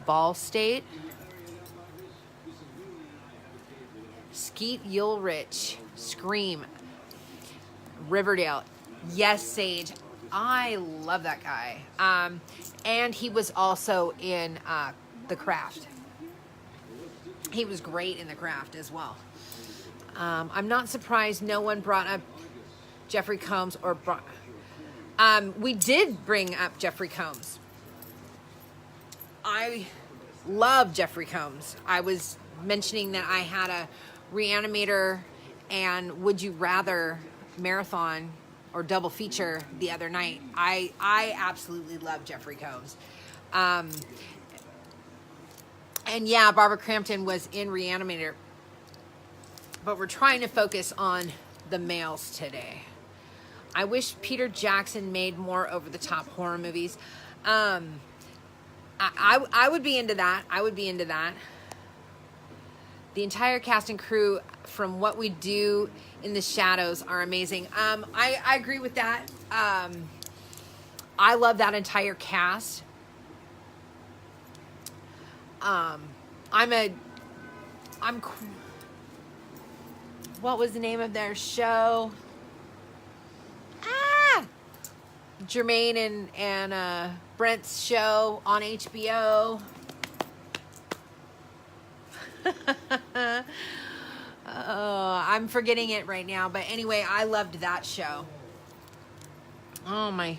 Ball State. Skeet Ulrich, Scream, Riverdale. Yes, Sage. I love that guy. And he was also in The Craft. He was great in The Craft as well. I'm not surprised no one brought up Jeffrey Combs or we did bring up Jeffrey Combs. I love Jeffrey Combs. I was mentioning that I had a Reanimator and Would You Rather marathon or double feature the other night. I absolutely love Jeffrey Combs. And yeah, Barbara Crampton was in Reanimator, but we're trying to focus on the males today. I wish Peter Jackson made more over-the-top horror movies. I would be into that. I would be into that. The entire cast and crew from What We Do in the Shadows are amazing. I agree with that. I love that entire cast. What was the name of their show? Jermaine and Brent's show on HBO. I'm forgetting it right now, but anyway, I loved that show. Oh, my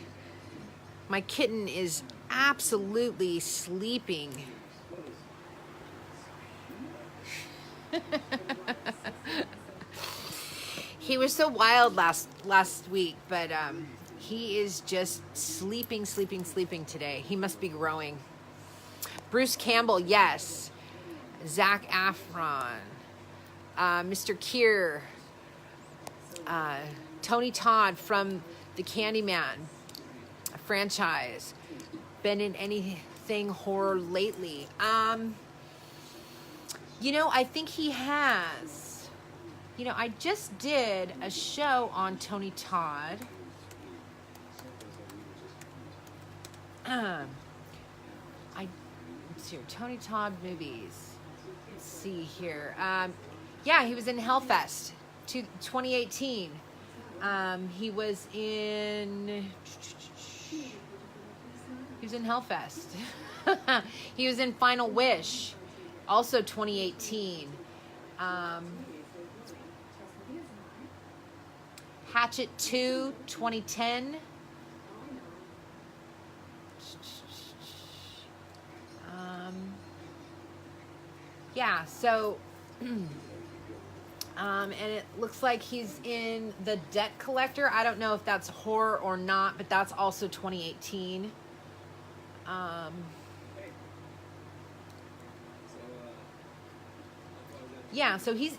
kitten is absolutely sleeping. He was so wild last week, but he is just sleeping today. He must be growing. Bruce Campbell, yes. Zac Efron, Mr. Keir, Tony Todd from the Candyman franchise. Been in anything horror lately? I think he has. I just did a show on Tony Todd. Let's see here, Tony Todd movies. Let's see here. Yeah, he was in Hellfest 2018. He was in Hellfest. He was in Final Wish, also 2018. Hatchet 2, 2010. Yeah, so, and it looks like he's in The Debt Collector. I don't know if that's horror or not, but that's also 2018. Yeah, so he's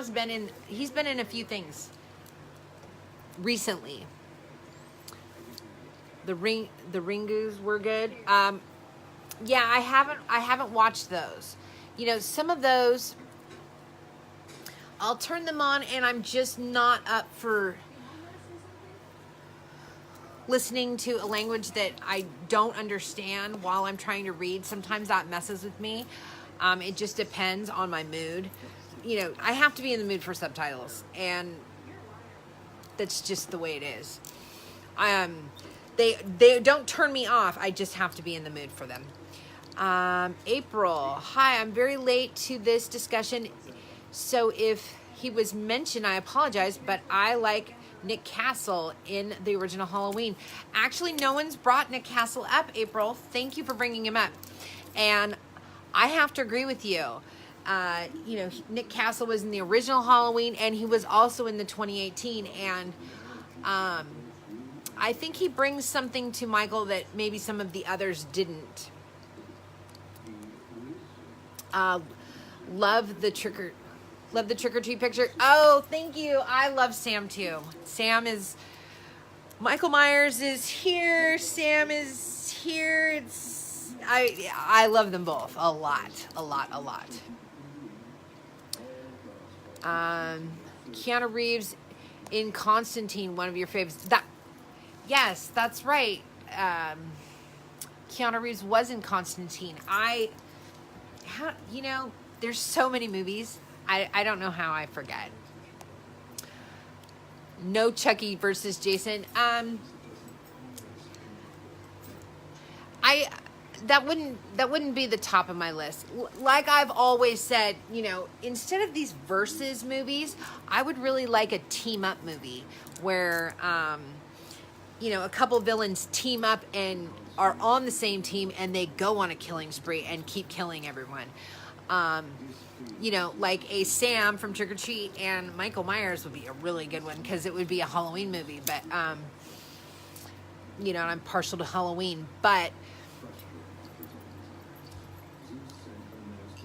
been in a few things recently. The Ringus were good. Yeah, I haven't watched those. Some of those, I'll turn them on and I'm just not up for listening to a language that I don't understand while I'm trying to read. Sometimes that messes with me. It just depends on my mood. I have to be in the mood for subtitles, and that's just the way it is. They don't turn me off. I just have to be in the mood for them. April, hi, I'm very late to this discussion, so if he was mentioned, I apologize, but I like Nick Castle in the original Halloween. Actually, no one's brought Nick Castle up, April. Thank you for bringing him up. And I have to agree with you. Nick Castle was in the original Halloween, and he was also in the 2018, and I think he brings something to Michael that maybe some of the others didn't. Love the trick or treat picture. Oh, thank you. I love Sam too. Michael Myers is here. Sam is here. I love them both a lot. Keanu Reeves in Constantine, one of your favorites. Yes, that's right. Keanu Reeves was in Constantine. There's so many movies. I don't know how I forget. No Chucky versus Jason. That wouldn't be the top of my list. Like I've always said, instead of these versus movies, I would really like a team up movie where a couple villains team up and are on the same team and they go on a killing spree and keep killing everyone. You know, like a Sam from Trick or Treat and Michael Myers would be a really good one because it would be a Halloween movie. But, you know, and I'm partial to Halloween. But,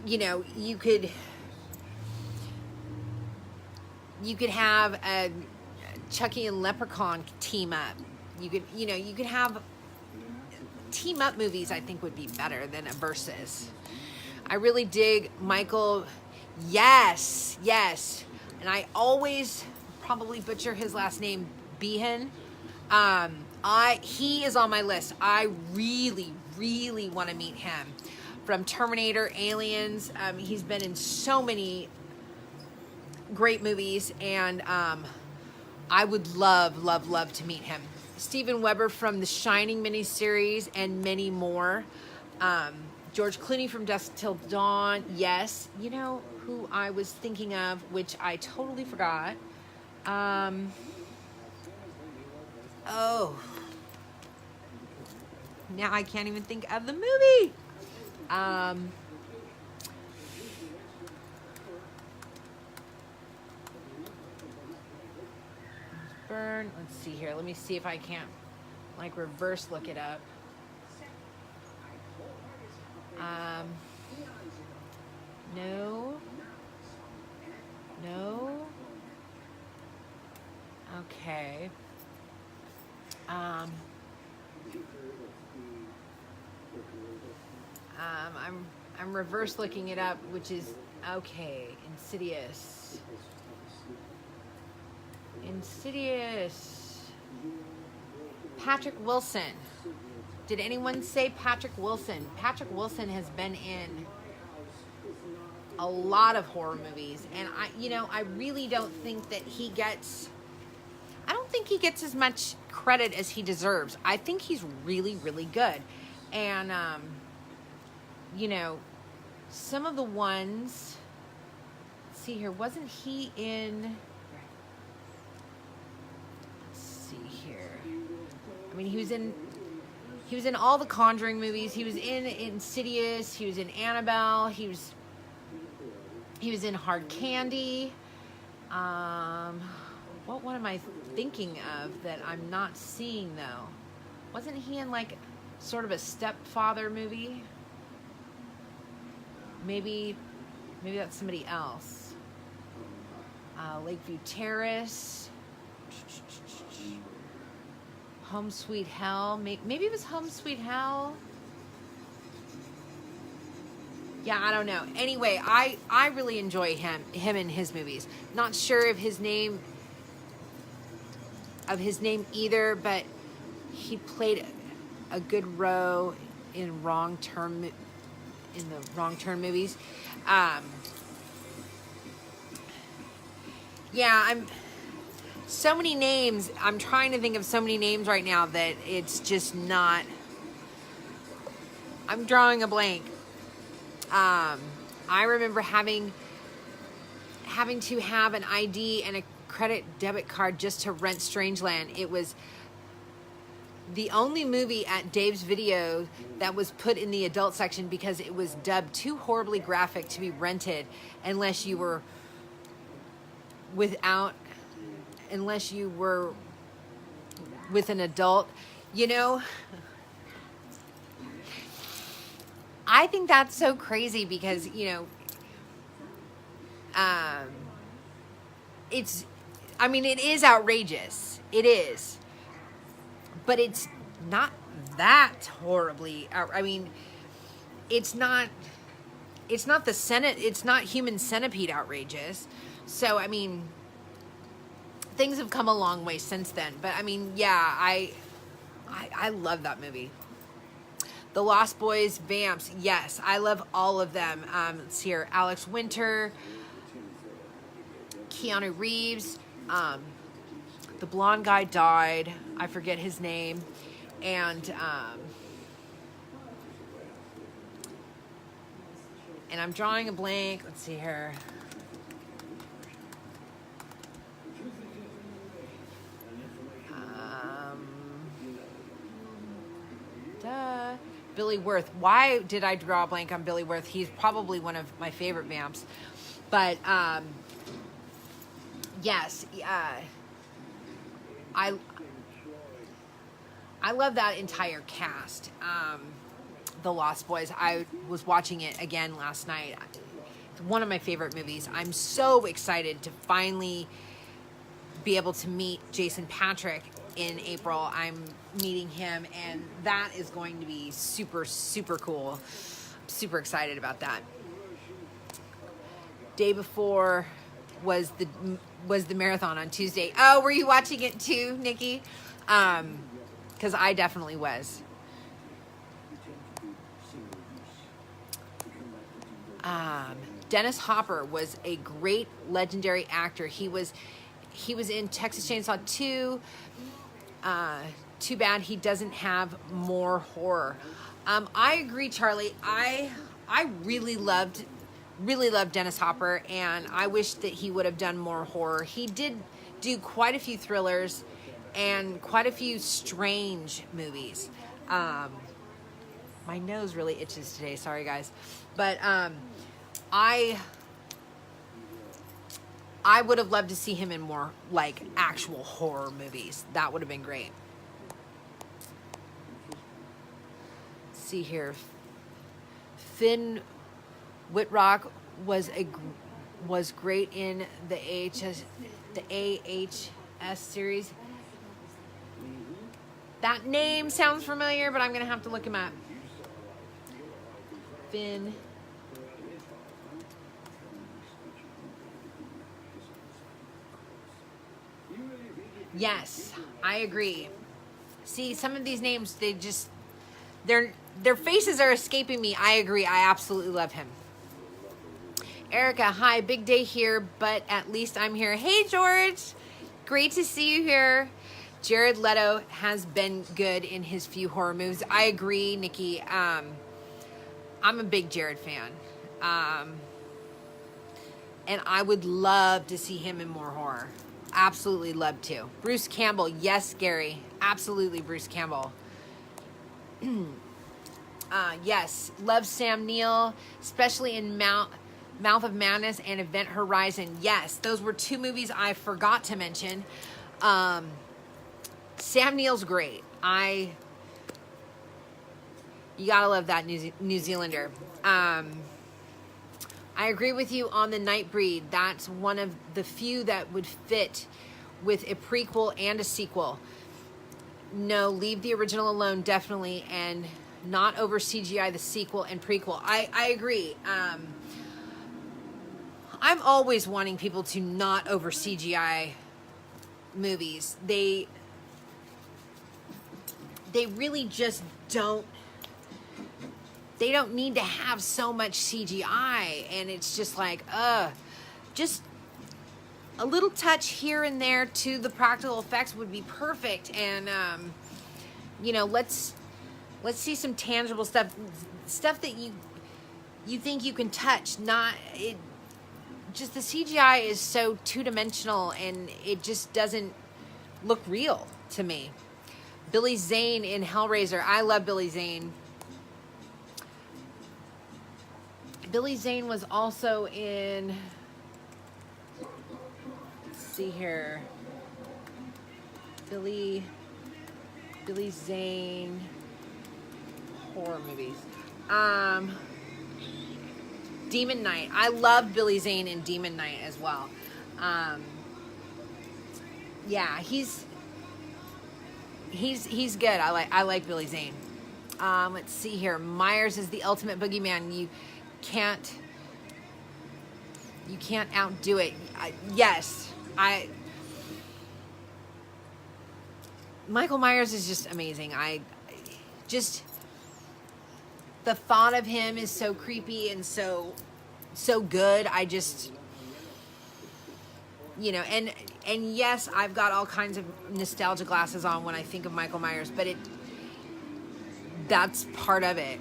you know, you could have a Chucky and Leprechaun team up. You could have team up movies. I think would be better than a versus. I really dig Michael. Yes, and I always probably butcher his last name, Behan. He is on my list. I really, really want to meet him. From Terminator, Aliens. He's been in so many great movies, and I would love to meet him. Steven Weber from the Shining miniseries and many more. George Clooney from Dusk Till Dawn. Yes. You know who I was thinking of, which I totally forgot. Oh. Now I can't even think of the movie. Burn. Let's see here. Let me see if I can't like reverse look it up. No. Okay. I'm reverse looking it up, which is okay. Insidious. Patrick Wilson. Did anyone say Patrick Wilson? Patrick Wilson has been in a lot of horror movies, and I really don't think that he gets as much credit as he deserves. I think he's really, really good. And some of the ones, let's see here, wasn't he in, let's see here. I mean, he was in all the Conjuring movies. He was in Insidious. He was in Annabelle. He was in Hard Candy. What one am I thinking of that I'm not seeing though? Wasn't he in like sort of a stepfather movie? Maybe that's somebody else. Lakeview Terrace. Home Sweet Hell. Maybe it was Home Sweet Hell. Yeah, I don't know. Anyway, I really enjoy him in his movies. Not sure of his name either, but he played a good role in the Wrong Turn movies. I'm so many names. I'm trying to think of so many names right now that it's just not. I'm drawing a blank. I remember having to have an ID and a credit debit card just to rent Strangeland. It was the only movie at Dave's Video that was put in the adult section because it was dubbed too horribly graphic to be rented unless you were with an adult. I think that's so crazy because, it is outrageous. It is. But it's not that horribly it's not Human Centipede outrageous. So, things have come a long way since then. But, I love that movie. The Lost Boys, Vamps, yes, I love all of them. Let's see here, Alex Winter, Keanu Reeves, the blonde guy died, I forget his name, and I'm drawing a blank, let's see here. Billy Wirth. Why did I draw a blank on Billy Wirth? He's probably one of my favorite vamps. But, yes, I love that entire cast. The Lost Boys. I was watching it again last night. It's one of my favorite movies. I'm so excited to finally be able to meet Jason Patric in April. I'm meeting him, and that is going to be super, super cool. I'm super excited about that. Day before was the marathon on Tuesday. Oh, were you watching it too, Nikki? Because I definitely was. Dennis Hopper was a great legendary actor. He was in Texas Chainsaw 2. Too bad he doesn't have more horror. I agree, Charlie. I really loved Dennis Hopper, and I wish that he would have done more horror. He did do quite a few thrillers and quite a few strange movies. My nose really itches today. Sorry, guys. But I would have loved to see him in more like actual horror movies. That would have been great. Let's see here. Finn Whitrock was great in the AHS series. That name sounds familiar, but I'm gonna have to look him up. Finn. Yes, I agree. See, some of these names, their faces are escaping me. I agree. I absolutely love him. Erica, hi, big day here, but at least I'm here. Hey, George. Great to see you here. Jared Leto has been good in his few horror movies. I agree, Nikki. I'm a big Jared fan. And I would love to see him in more horror. Absolutely love to. Bruce Campbell. Yes, Gary. Absolutely, Bruce Campbell. Yes. Love Sam Neill, especially in Mouth of Madness and Event Horizon. Yes, those were two movies I forgot to mention. Sam Neill's great. You gotta love that New Zealander. I agree with you on the Nightbreed. That's one of the few that would fit with a prequel and a sequel. No, leave the original alone, definitely, and not over CGI the sequel and prequel. I agree. I'm always wanting people to not over CGI movies. They really just don't. They don't need to have so much CGI, and it's just like, just a little touch here and there to the practical effects would be perfect. And let's see some tangible stuff that you think you can touch. Not it. Just the CGI is so two-dimensional, and it just doesn't look real to me. Billy Zane in Hellraiser. I love Billy Zane. Billy Zane was also in, let's see here, Billy Zane horror movies. Demon Knight. I love Billy Zane in Demon Knight as well. Yeah, he's good. I like Billy Zane. Let's see here. Myers is the ultimate boogeyman. You can't outdo it. Michael Myers is just amazing. The thought of him is so creepy and so good. And yes, I've got all kinds of nostalgia glasses on when I think of Michael Myers, but that's part of it.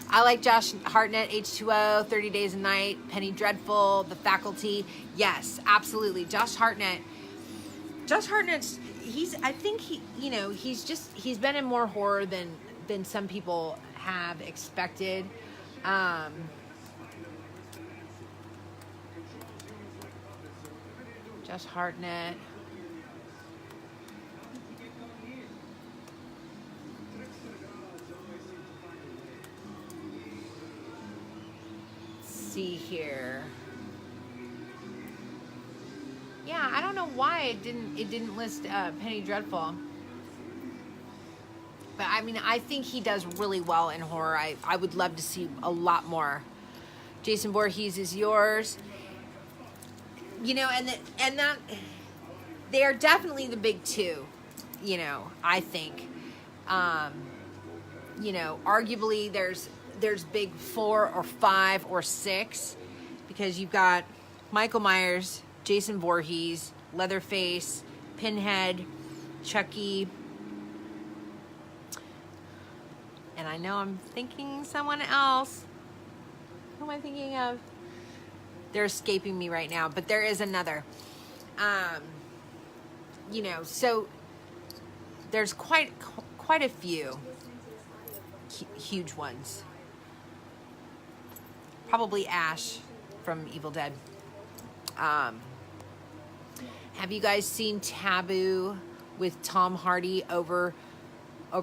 I like Josh Hartnett, H2O, 30 Days a Night, Penny Dreadful, The Faculty. Yes, absolutely. Josh Hartnett's, he's been in more horror than than some people have expected. Josh Hartnett. Let's see here. Yeah, I don't know why it didn't list Penny Dreadful. But I mean, I think he does really well in horror. I would love to see a lot more. Jason Voorhees is yours. You know, and that they are definitely the big two, you know, I think. You know, arguably there's big 4 or 5 or 6, because you've got Michael Myers, Jason Voorhees, Leatherface, Pinhead, Chucky. And I know I'm thinking someone else. Who am I thinking of? They're escaping me right now, but there is another. You know, so there's quite a few huge ones. Probably Ash from Evil Dead. Have you guys seen Taboo with Tom Hardy over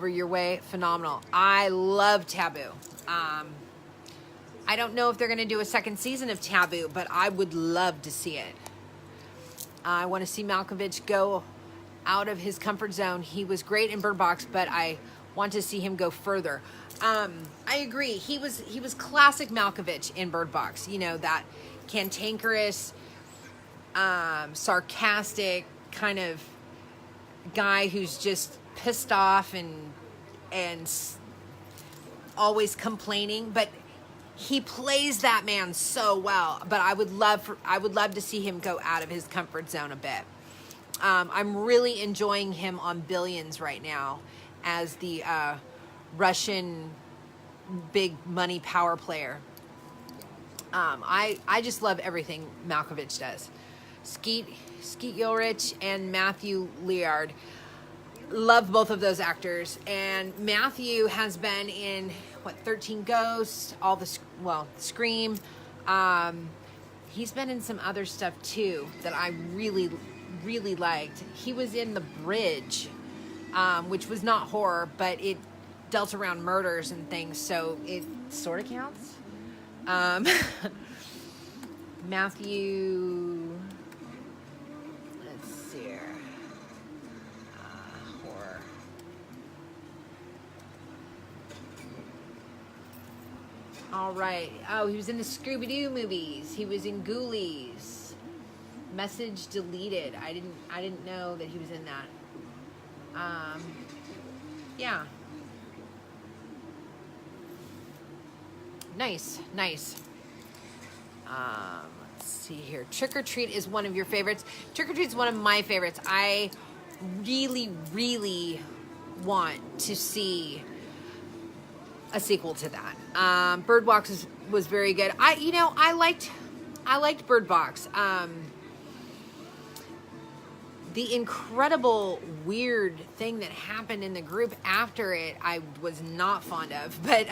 your way? Phenomenal. I love Taboo. I don't know if they're going to do a second season of Taboo, but I would love to see it. I want to see Malkovich go out of his comfort zone. He was great in Bird Box, but I want to see him go further. I agree. He was classic Malkovich in Bird Box. You know, that cantankerous, sarcastic kind of guy who's just pissed off and always complaining, but he plays that man so well. But I would love to see him go out of his comfort zone a bit. I'm really enjoying him on Billions right now as the Russian big money power player. I just love everything Malkovich does. Skeet Ulrich and Matthew Lillard. Love both of those actors. And Matthew has been in 13 Ghosts, Scream. He's been in some other stuff too that I really, really liked. He was in The Bridge, which was not horror, but it dealt around murders and things, so it sort of counts. Matthew, let's see here. Horror. All right. Oh, he was in the Scooby-Doo movies. He was in Ghoulies. Message deleted. I didn't know that he was in that. Yeah. Nice. Let's see here. Trick or Treat is one of your favorites. Trick or Treat is one of my favorites. I really, really want to see a sequel to that. Bird Box was very good. I liked Bird Box. The incredible weird thing that happened in the group after it, I was not fond of. But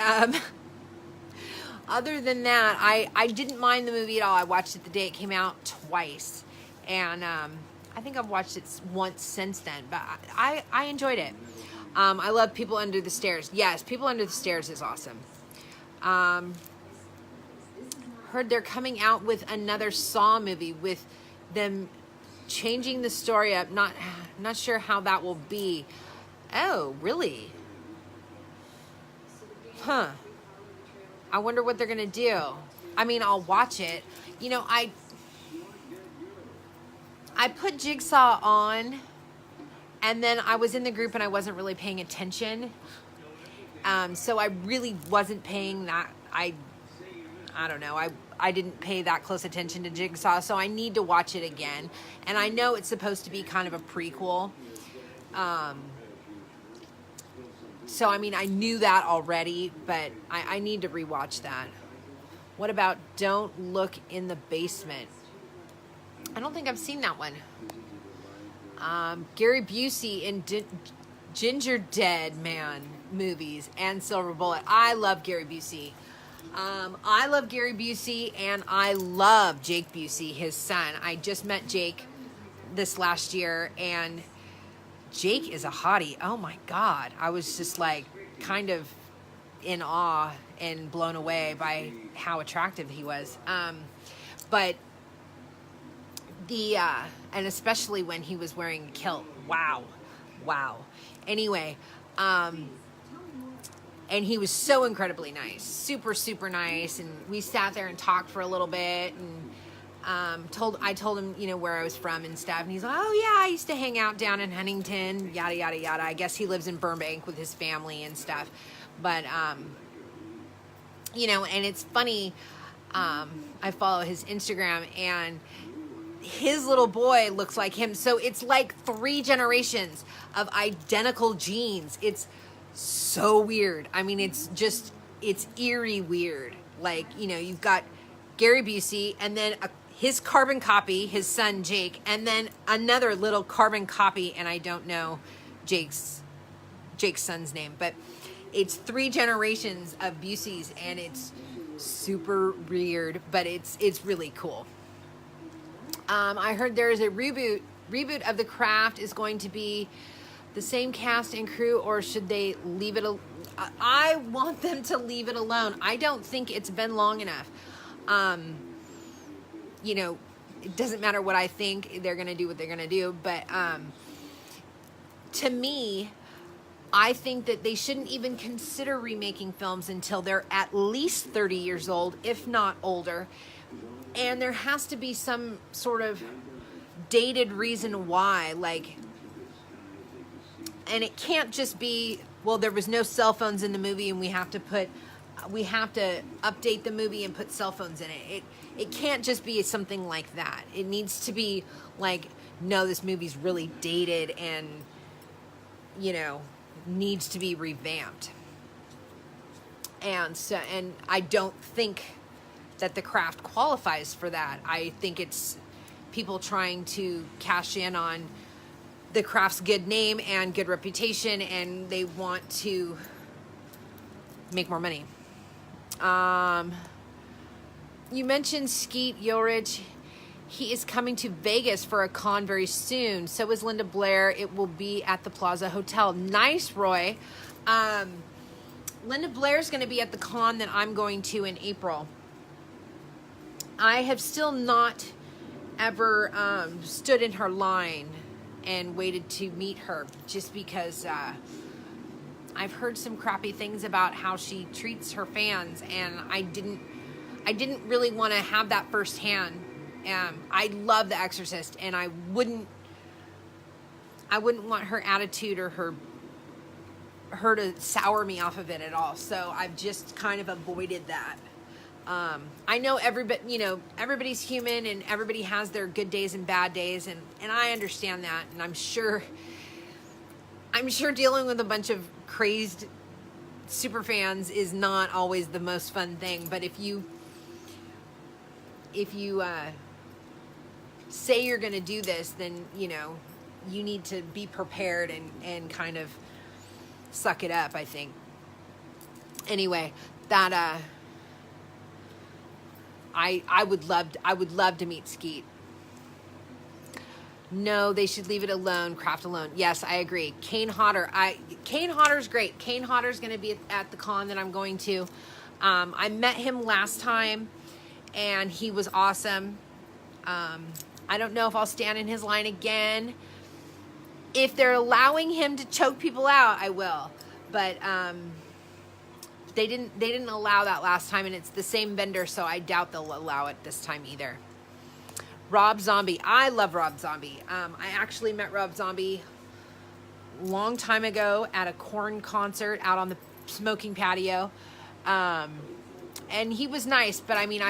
other than that, I didn't mind the movie at all. I watched it the day it came out twice. And I think I've watched it once since then. But I enjoyed it. I love People Under the Stairs. Yes, People Under the Stairs is awesome. Heard they're coming out with another Saw movie with them changing the story up. Not sure how that will be. Oh, really? Huh. I wonder what they're going to do. I mean, I'll watch it. You know, I put Jigsaw on, and then I was in the group and I wasn't really paying attention. So I really wasn't paying that. I don't know. I didn't pay that close attention to Jigsaw, so I need to watch it again. And I know it's supposed to be kind of a prequel. So, I mean, I knew that already, but I need to rewatch that. What about Don't Look in the Basement? I don't think I've seen that one. Gary Busey in Ginger Dead Man movies and Silver Bullet. I love Gary Busey. I love Gary Busey, and I love Jake Busey, his son. I just met Jake this last year, and Jake is a hottie. Oh my God. I was just like kind of in awe and blown away by how attractive he was. But and especially when he was wearing a kilt. Wow. Anyway, and he was so incredibly nice, super, super nice. And we sat there and talked for a little bit, and I told him, you know, where I was from and stuff. And he's like, oh yeah, I used to hang out down in Huntington, yada, yada, yada. I guess he lives in Burbank with his family and stuff. But, you know, and it's funny, I follow his Instagram, and his little boy looks like him. So it's like 3 generations of identical genes. It's so weird. I mean, it's eerie weird. Like, you know, you've got Gary Busey, and then his carbon copy, his son Jake, and then another little carbon copy, and I don't know Jake's son's name, but it's 3 generations of Buseys, and it's super weird, but it's really cool. I heard there is a reboot of The Craft is going to be the same cast and crew, or should they leave it? I want them to leave it alone. I don't think it's been long enough. You know, it doesn't matter what I think. They're going to do what they're going to do. But to me, I think that they shouldn't even consider remaking films until they're at least 30 years old, if not older. And there has to be some sort of dated reason why, like, and it can't just be, well, there was no cell phones in the movie, and we have to update the movie and put cell phones in it. It can't just be something like that. It needs to be like, no, this movie's really dated and, you know, needs to be revamped. And so, and I don't think that The Craft qualifies for that. I think it's people trying to cash in on The Craft's good name and good reputation, and they want to make more money. You mentioned Skeet Ulrich. He is coming to Vegas for a con very soon. So is Linda Blair. It will be at the Plaza Hotel. Nice, Roy. Linda Blair's going to be at the con that I'm going to in April. I have still not ever stood in her line and waited to meet her, just because I've heard some crappy things about how she treats her fans, and I didn't really want to have that firsthand. I love The Exorcist, and I wouldn't want her attitude or her to sour me off of it at all. So I've just kind of avoided that. I know everybody's human, and everybody has their good days and bad days, and I understand that, and I'm sure dealing with a bunch of crazed super fans is not always the most fun thing. But if you say you're going to do this, then, you know, you need to be prepared and kind of suck it up, I think. Anyway, that I would love to meet Skeet. No, they should leave it alone. Craft alone. Yes, I agree. Kane Hodder. Kane Hodder's great. Kane Hodder's going to be at the con that I'm going to. I met him last time, and he was awesome. I don't know if I'll stand in his line again. If they're allowing him to choke people out, I will. But they didn't allow that last time, and it's the same vendor, so I doubt they'll allow it this time either. Rob Zombie. I love Rob Zombie. I actually met Rob Zombie a long time ago at a Korn concert out on the smoking patio. And he was nice, but I mean,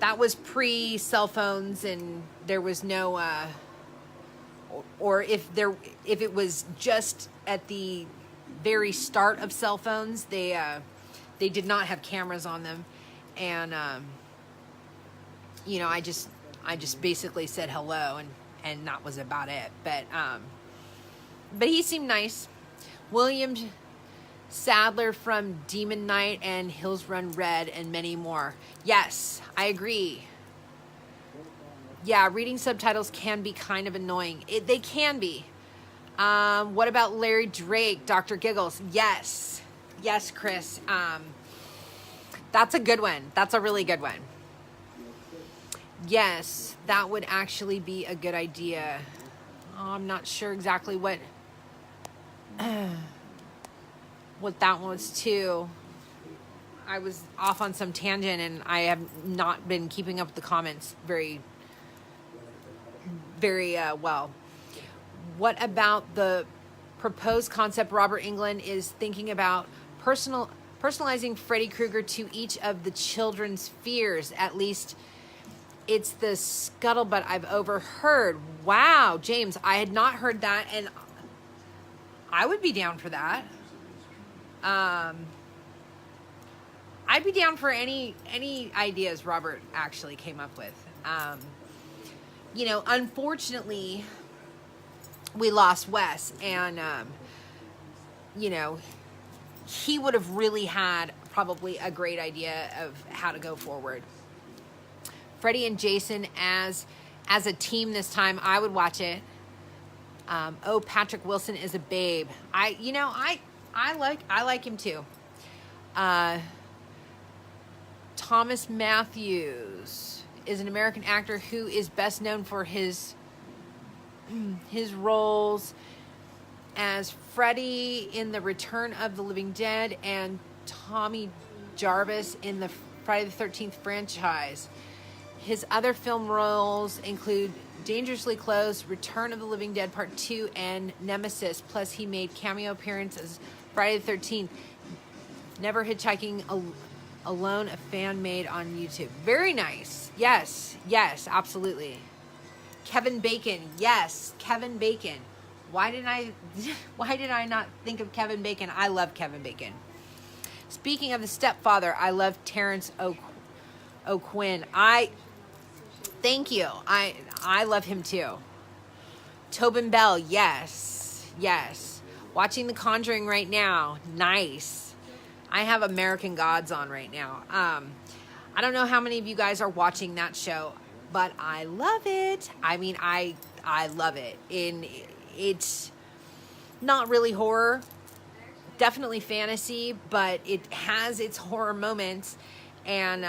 that was pre-cell phones, and there was no, or if it was just at the very start of cell phones, they did not have cameras on them. And, you know, I just basically said hello, and that was about it. But he seemed nice. William Sadler from Demon Knight and Hills Run Red and many more. Yes, I agree. Yeah, reading subtitles can be kind of annoying. They can be. What about Larry Drake, Dr. Giggles? Yes. Yes, Chris. That's a good one. That's a really good one. Yes, that would actually be a good idea. Oh, I'm not sure exactly what that one was too. I was off on some tangent and I have not been keeping up with the comments very well. What about the proposed concept Robert Englund is thinking about personalizing Freddy Krueger to each of the children's fears? At least it's the scuttlebutt I've overheard. Wow, James, I had not heard that, and I would be down for that. I'd be down for any ideas Robert actually came up with. You know, unfortunately, we lost Wes, and you know, he would have really had probably a great idea of how to go forward. Freddy and Jason as a team this time, I would watch it. Oh, Patrick Wilson is a babe. I like him too. Thomas Matthews is an American actor who is best known for his roles as Freddy in the Return of the Living Dead and Tommy Jarvis in the Friday the 13th franchise. His other film roles include Dangerously Close, Return of the Living Dead Part 2, and Nemesis. Plus, he made cameo appearances Friday the 13th. Never Hitchhiking Alone, a fan made on YouTube. Very nice. Yes, absolutely. Kevin Bacon. Yes, Kevin Bacon. Why did I not think of Kevin Bacon? I love Kevin Bacon. Speaking of the stepfather, I love Terrence O'Quinn. Thank you. I love him too. Tobin Bell, yes. Watching The Conjuring right now. Nice. I have American Gods on right now. I don't know how many of you guys are watching that show, but I love it. I mean, I love it. It's not really horror, definitely fantasy, but it has its horror moments, and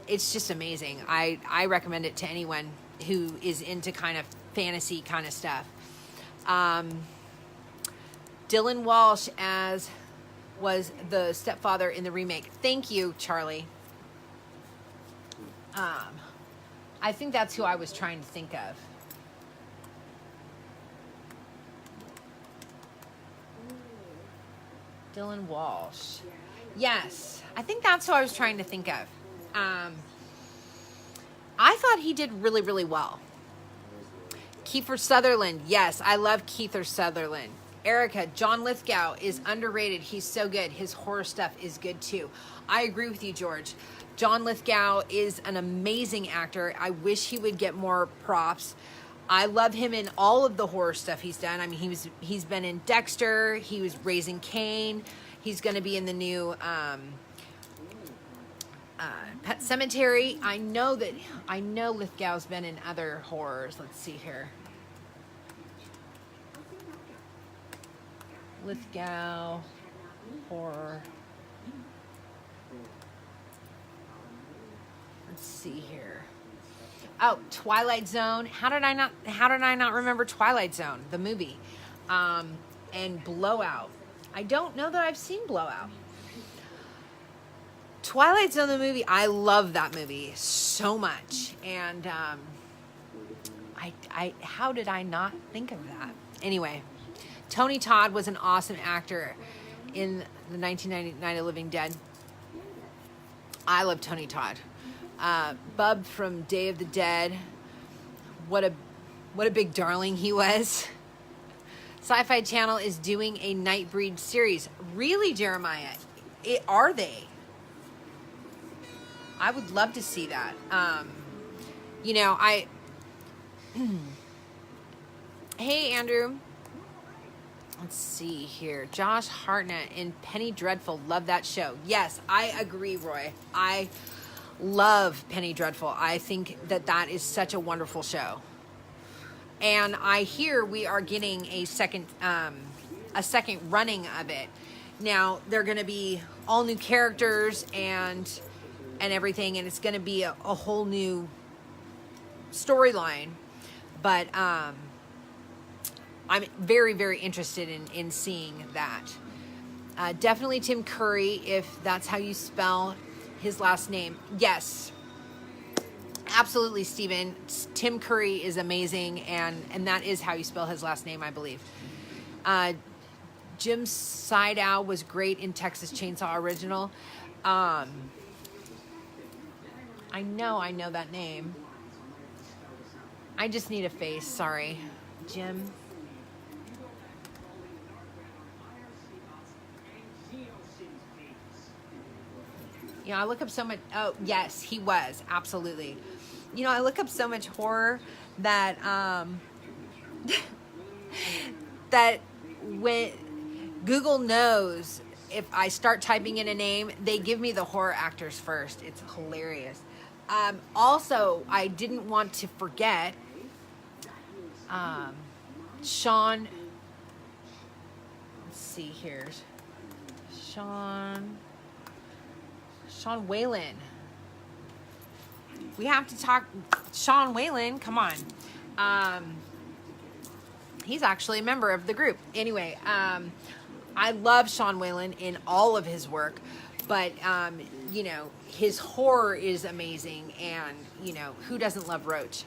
it's just amazing. I recommend it to anyone who is into kind of fantasy kind of stuff. Dylan Walsh was the stepfather in the remake. Thank you, Charlie. I think that's who I was trying to think of. Dylan Walsh. Yes, I think that's who I was trying to think of. I thought he did really, really well. Kiefer Sutherland. Yes, I love Kiefer Sutherland. Erica, John Lithgow is underrated. He's so good. His horror stuff is good too. I agree with you, George. John Lithgow is an amazing actor. I wish he would get more props. I love him in all of the horror stuff he's done. I mean, he's been in Dexter. He was Raising Cain. He's going to be in the new Pet Cemetery. I know Lithgow's been in other horrors. Let's see here. Lithgow horror. Let's see here. Oh, Twilight Zone. How did I not remember Twilight Zone, the movie? And Blowout. I don't know that I've seen Blowout. Twilight Zone, the movie. I love that movie so much. And how did I not think of that? Anyway, Tony Todd was an awesome actor in the 1990 Night of the Living Dead. I love Tony Todd. Bub from Day of the Dead. What a big darling he was. Sci-Fi Channel is doing a Nightbreed series. Really, Jeremiah? Are they? I would love to see that. Hey, Andrew. Let's see here. Josh Hartnett in Penny Dreadful. Love that show. Yes, I agree, Roy. I love Penny Dreadful. I think that is such a wonderful show. And I hear we are getting a second running of it. Now, they're going to be all new characters and everything, and it's going to be a whole new storyline. But I'm very, very interested in seeing that. Definitely Tim Curry, if that's how you spell his last name. Yes, absolutely, Steven. Tim Curry is amazing, and that is how you spell his last name, I believe. Jim Sydow was great in Texas Chainsaw Original. I know that name. I just need a face, sorry. Jim. I look up so much. Oh, yes, he was. Absolutely. I look up so much horror that, that when Google knows if I start typing in a name, they give me the horror actors first. It's hilarious. Also, I didn't want to forget, Sean, let's see here. Sean Whalen. We have to talk. Sean Whalen, come on. He's actually a member of the group. Anyway, I love Sean Whalen in all of his work, but his horror is amazing, and who doesn't love Roach?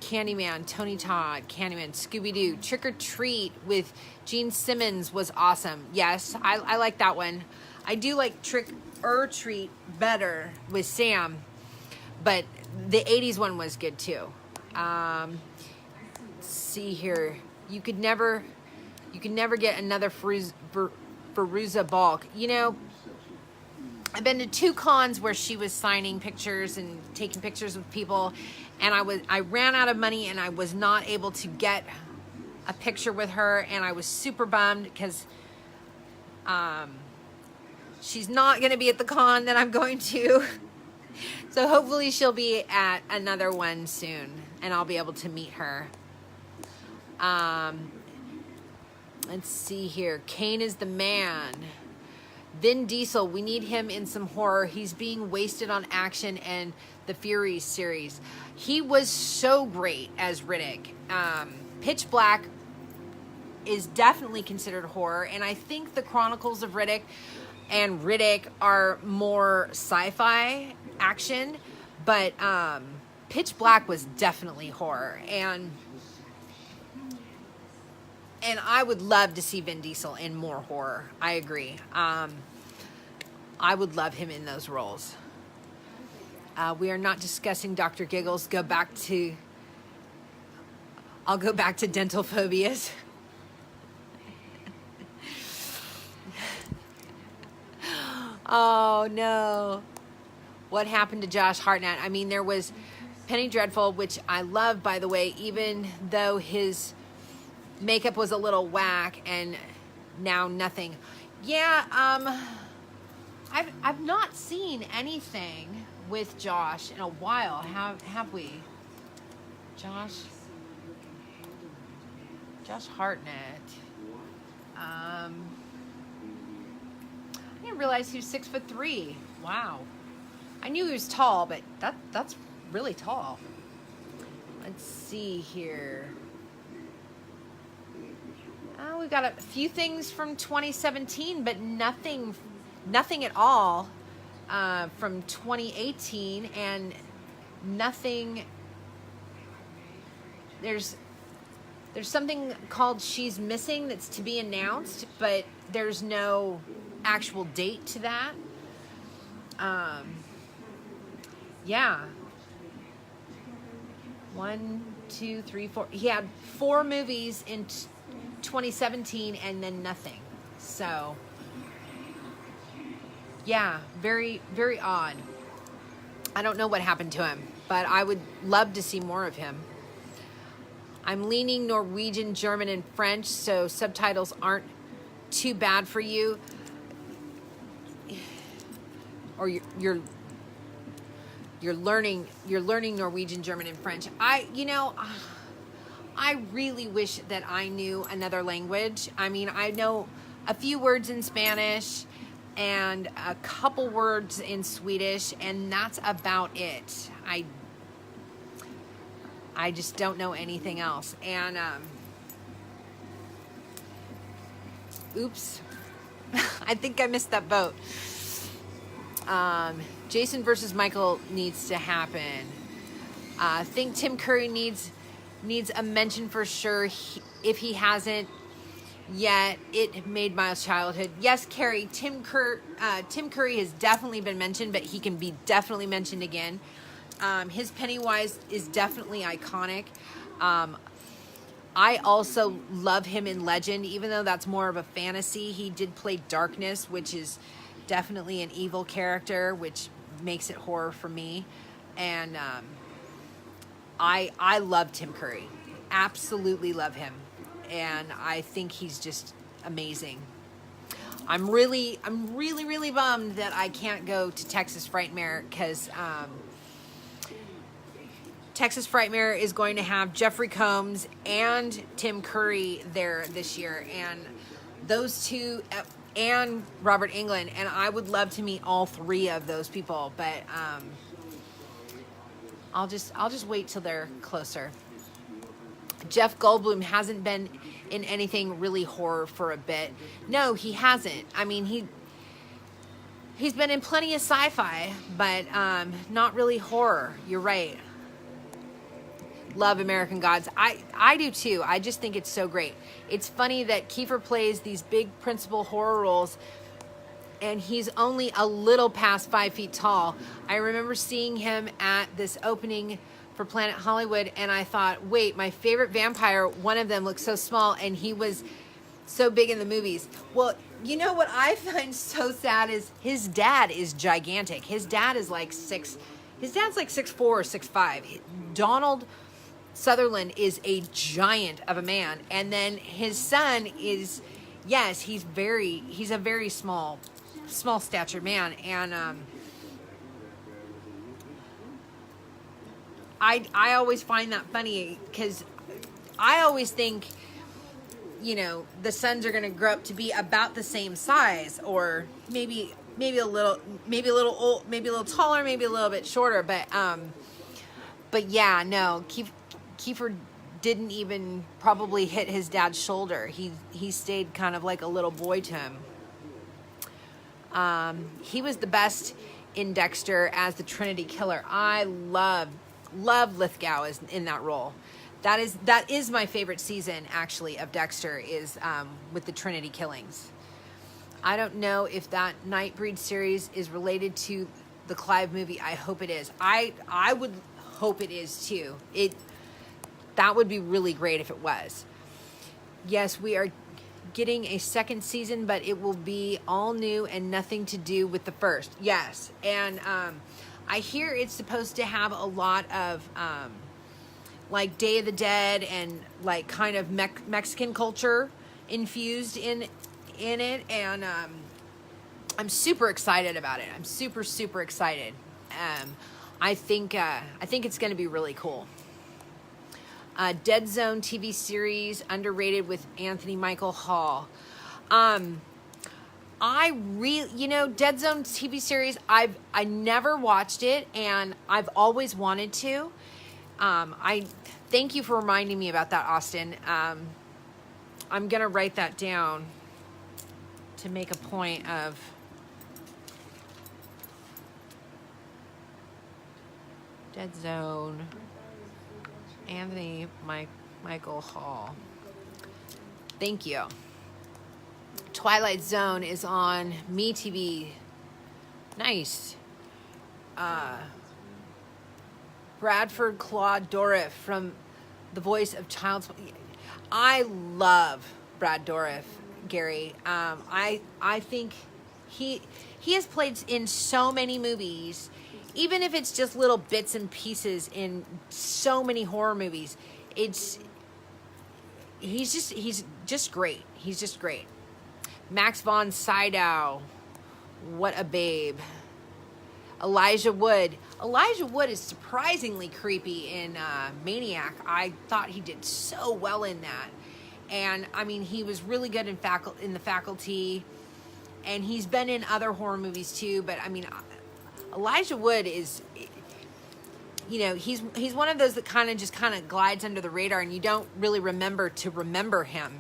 Candyman, Tony Todd, Candyman, Scooby-Doo, Trick or Treat with Gene Simmons was awesome. Yes, I like that one. I do like Trick or Treat better with Sam, but the 80s one was good too. Let's see here. You could never get another Fairuza Balk. I've been to 2 cons where she was signing pictures and taking pictures with people, and I ran out of money and I was not able to get a picture with her, and I was super bummed because she's not going to be at the con that I'm going to. So hopefully she'll be at another one soon and I'll be able to meet her. Let's see here. Kane is the man. Vin Diesel, we need him in some horror. He's being wasted on action and the Furies series. He was so great as Riddick. Pitch Black is definitely considered horror, and I think the Chronicles of Riddick and Riddick are more sci-fi action, but Pitch Black was definitely horror, and I would love to see Vin Diesel in more horror. I agree. I would love him in those roles. We are not discussing Dr. Giggles. I'll go back to dental phobias. Oh, no. What happened to Josh Hartnett? I mean, there was Penny Dreadful, which I love, by the way, even though his makeup was a little whack, and now nothing. Yeah, I've not seen anything with Josh in a while. Have we? Josh Hartnett. I didn't realize he was 6'3". Wow. I knew he was tall, but that's really tall. Let's see here. We've got a few things from 2017, but nothing at all from 2018, and nothing. There's something called She's Missing that's to be announced, but there's no actual date to that. Yeah. 1, 2, 3, 4. He had 4 movies in 2017 and then nothing. So, yeah, very, very odd. I don't know what happened to him, but I would love to see more of him. I'm leaning Norwegian, German, and French, so subtitles aren't too bad for you. Or you're learning Norwegian, German, and French. I really wish that I knew another language. I mean, I know a few words in Spanish and a couple words in Swedish, and that's about it. I just don't know anything else. And oops, I think I missed that boat. Jason versus Michael needs to happen. I think Tim Curry needs a mention for sure. If he hasn't yet, it made my childhood. Yes, Carrie, Tim Curry has definitely been mentioned, but he can be definitely mentioned again. His Pennywise is definitely iconic. I also love him in Legend, even though that's more of a fantasy. He did play Darkness, which is definitely an evil character, which makes it horror for me. And I love Tim Curry. Absolutely love him. And I think he's just amazing. I'm really bummed that I can't go to Texas Frightmare, because Texas Frightmare is going to have Jeffrey Combs and Tim Curry there this year, and those two, and Robert Englund, and I would love to meet all three of those people, but I'll just wait till they're closer. Jeff Goldblum hasn't been in anything really horror for a bit. No, he hasn't. I mean, he's been in plenty of sci-fi, but not really horror. You're right. Love American Gods. I do too. I just think it's so great. It's funny that Kiefer plays these big principal horror roles, and he's only a little past 5 feet tall. I remember seeing him at this opening for Planet Hollywood, and I thought, wait, my favorite vampire, one of them looks so small, and he was so big in the movies. Well, you know what I find so sad is his dad is gigantic. His dad is like his dad's like 6'4" or 6'5". Donald Sutherland is a giant of a man, and then his son is, yes, he's a very small statured man, and I always find that funny, because I always think, the sons are going to grow up to be about the same size, or maybe a little old, maybe a little taller, maybe a little bit shorter, but yeah, no, Kiefer didn't even probably hit his dad's shoulder. He stayed kind of like a little boy to him. He was the best in Dexter as the Trinity Killer. I love Lithgow is in that role. That is my favorite season, actually, of Dexter, is with the Trinity killings. I don't know if that Nightbreed series is related to the Clive movie. I hope it is. I would hope it is too. That would be really great if it was. Yes, we are getting a second season, but it will be all new and nothing to do with the first. Yes, and I hear it's supposed to have a lot of like Day of the Dead and like kind of Mexican culture infused in it, and I'm super excited about it. I'm super excited. I think it's going to be really cool. Dead Zone TV series, underrated, with Anthony Michael Hall. Dead Zone TV series, I never watched it, and I've always wanted to. I thank you for reminding me about that, Austin. I'm gonna write that down to make a point of Dead Zone, Anthony Michael Hall. Thank you. Twilight Zone is on MeTV. Nice. Bradford Claude Dourif from the voice of Child's. I love Brad Dourif, Gary. I think he has played in so many movies, even if it's just little bits and pieces in so many horror movies. he's just great. He's just great. Max von Sydow, what a babe. Elijah Wood. Elijah Wood is surprisingly creepy in Maniac. I thought he did so well in that. And, I mean, he was really good in The Faculty. And he's been in other horror movies, too. But, I mean, Elijah Wood is, you know, he's one of those that kind of glides under the radar. And you don't really remember him.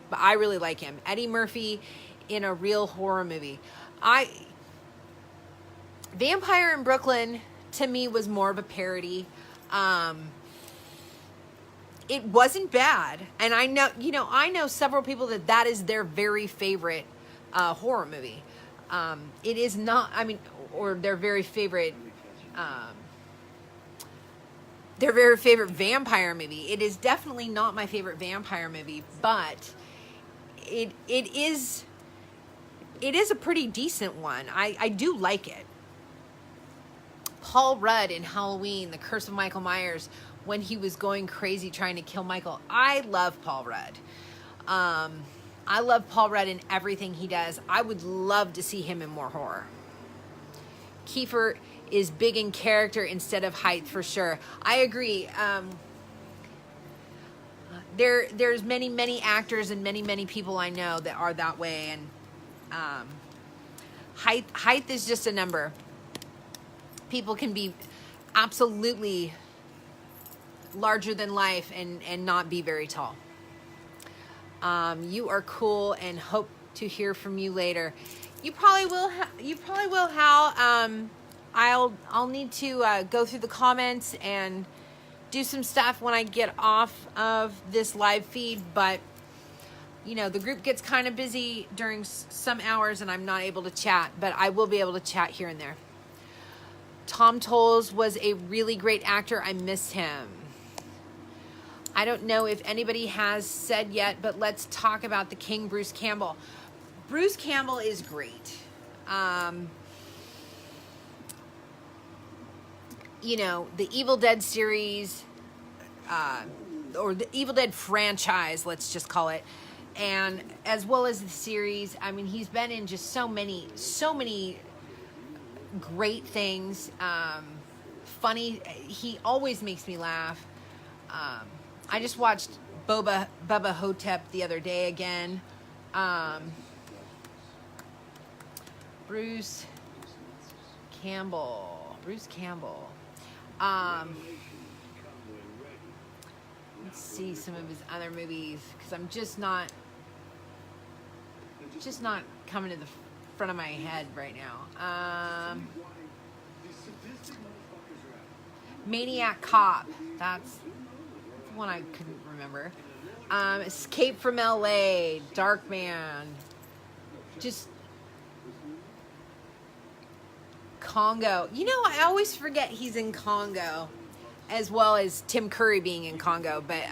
But I really like him. Eddie Murphy in a real horror movie. Vampire in Brooklyn, to me, was more of a parody. It wasn't bad. And I know several people that is their very favorite horror movie. It is not, I mean, or their very favorite vampire movie. It is definitely not my favorite vampire movie, but it is a pretty decent one. I do like it. Paul Rudd in Halloween, The Curse of Michael Myers, when he was going crazy trying to kill Michael. I love Paul Rudd. I love Paul Rudd in everything he does. I would love to see him in more horror. Kiefer is big in character instead of height, for sure. I agree. There's many actors and many people I know that are that way, and height is just a number. People can be absolutely larger than life and not be very tall. You are cool and hope to hear from you later. You probably will. Hal. I'll need to go through the comments and do some stuff when I get off of this live feed. But you know, the group gets kind of busy during some hours, and I'm not able to chat. But I will be able to chat here and there. Tom Tolles was a really great actor. I miss him. I don't know if anybody has said yet, but let's talk about the King, Bruce Campbell. Bruce Campbell is great. You know, the Evil Dead series, or the Evil Dead franchise, let's just call it, and as well as the series. I mean, he's been in just so many great things. Funny. He always makes me laugh. I just watched Bubba Hotep the other day again. Bruce Campbell. Let's see some of his other movies, because I'm just not coming to the front of my head right now. Maniac Cop. That's one I couldn't remember. Escape from LA, Darkman, just Congo. You know, I always forget he's in Congo, as well as Tim Curry being in Congo. But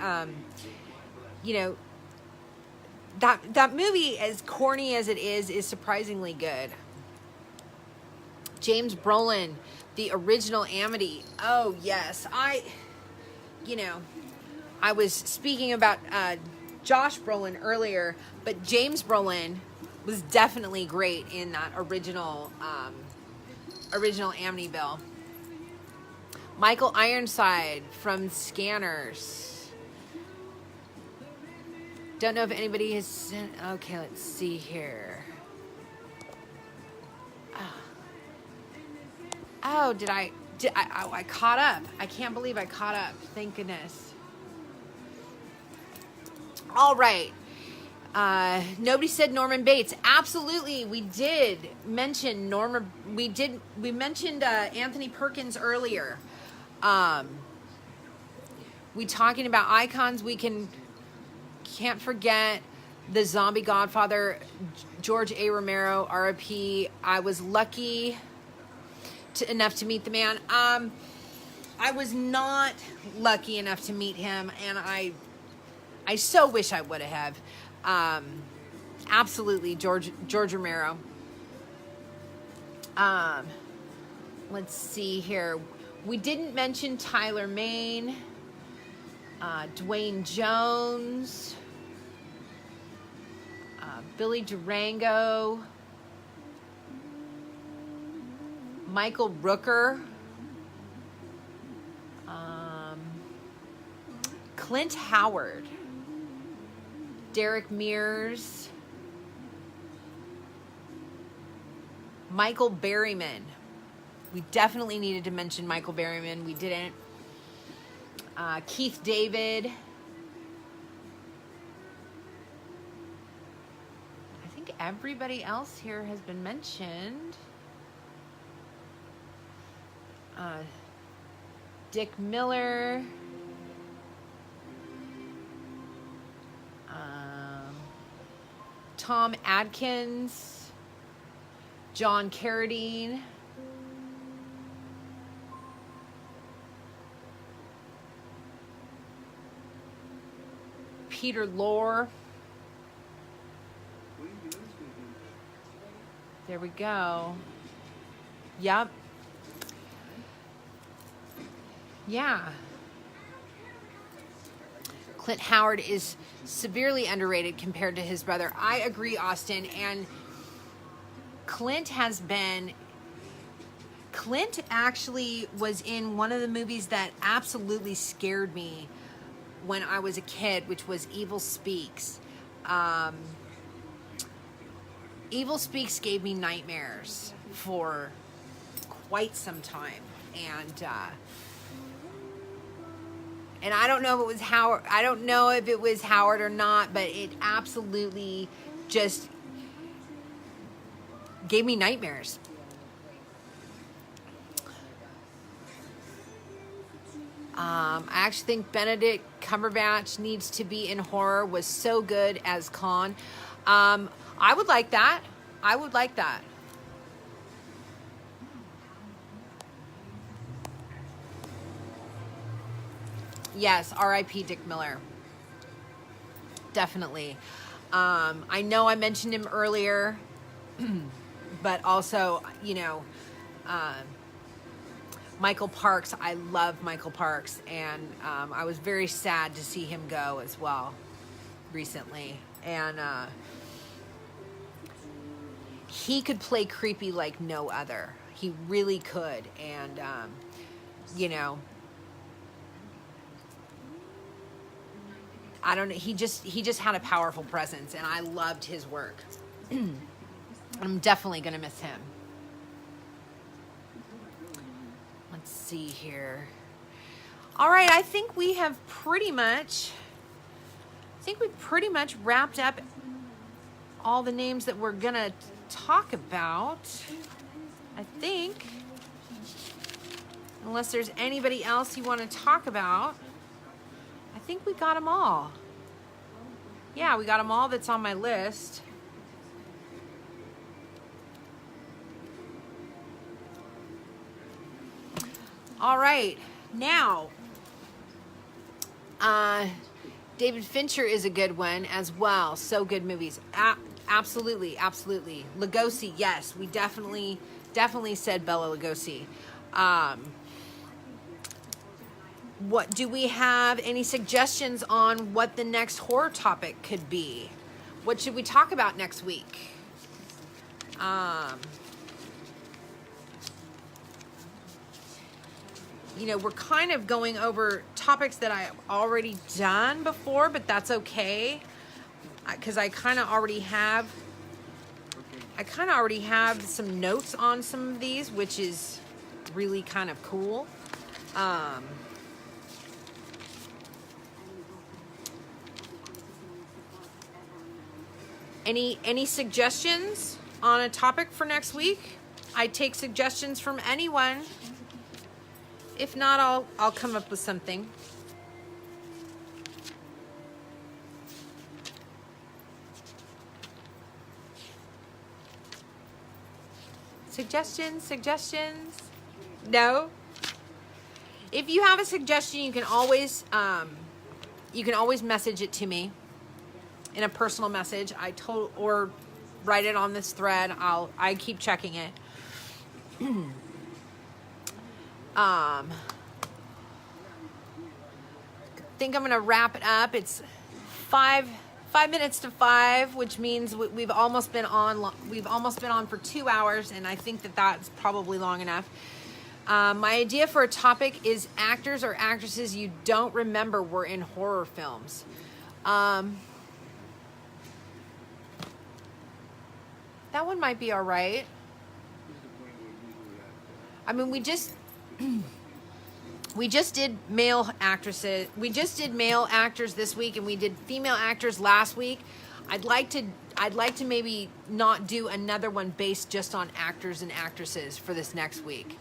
you know, that movie, as corny as it is surprisingly good. James Brolin, the original Amity. Oh yes, you know, I was speaking about Josh Brolin earlier, but James Brolin was definitely great in that original Amityville. Michael Ironside from Scanners. Don't know if anybody has sent. Okay, let's see here. Oh, I caught up. I can't believe I caught up. Thank goodness. All right. Nobody said Norman Bates. Absolutely, we did mention Norman. We mentioned Anthony Perkins earlier. We talking about icons. We can't forget the zombie Godfather, George A. Romero, R.I.P. I was lucky enough to meet the man. I was not lucky enough to meet him, and I so wish I would have. Absolutely, George Romero. Let's see here. We didn't mention Tyler Mane, Dwayne Jones. Billy Durango, Michael Rooker, Clint Howard, Derek Mears, Michael Berryman. We definitely needed to mention Michael Berryman. We didn't. Keith David. I think everybody else here has been mentioned. Dick Miller. Tom Adkins. John Carradine. Peter Lorre. There we go. Yep. Yeah. Clint Howard is severely underrated compared to his brother. I agree, Austin. And Clint actually was in one of the movies that absolutely scared me when I was a kid, which was Evil Speaks. Evil Speaks gave me nightmares for quite some time. And I don't know if it was Howard. I don't know if it was Howard or not, but it absolutely just gave me nightmares. I actually think Benedict Cumberbatch needs to be in horror. Was so good as Khan. I would like that. I would like that. Yes, R.I.P. Dick Miller. Definitely. I know I mentioned him earlier, but also, you know, Michael Parks. I love Michael Parks, and I was very sad to see him go as well recently. And he could play creepy like no other. He really could. And, you know, I don't know. He just had a powerful presence, and I loved his work. I'm definitely going to miss him. Let's see here. All right, I think we have pretty much wrapped up all the names that we're going to talk about. I think. Unless there's anybody else you want to talk about. I think we got them all. Yeah, we got them all that's on my list. All right. Now, David Fincher is a good one as well. So good movies. Absolutely, absolutely. Lugosi, yes. We definitely said Bela Lugosi. What do we have any suggestions on what the next horror topic could be? What should we talk about next week? You know, we're kind of going over topics that I've already done before, but that's okay, because I kind of already have some notes on some of these, which is really kind of cool. Any suggestions on a topic for next week? I take suggestions from anyone. If not, I'll come up with something. Suggestions? No? If you have a suggestion, you can always message it to me in a personal message. Or write it on this thread. I keep checking it. Think I'm gonna wrap it up. It's 5 5 minutes to 5, which means we've almost been on. We've almost been on for 2 hours, and I think that that's probably long enough. My idea for a topic is actors or actresses you don't remember were in horror films. That one might be all right. I mean, we just did male actresses. We just did male actors this week, and we did female actors last week. I'd like to maybe not do another one based just on actors and actresses for this next week.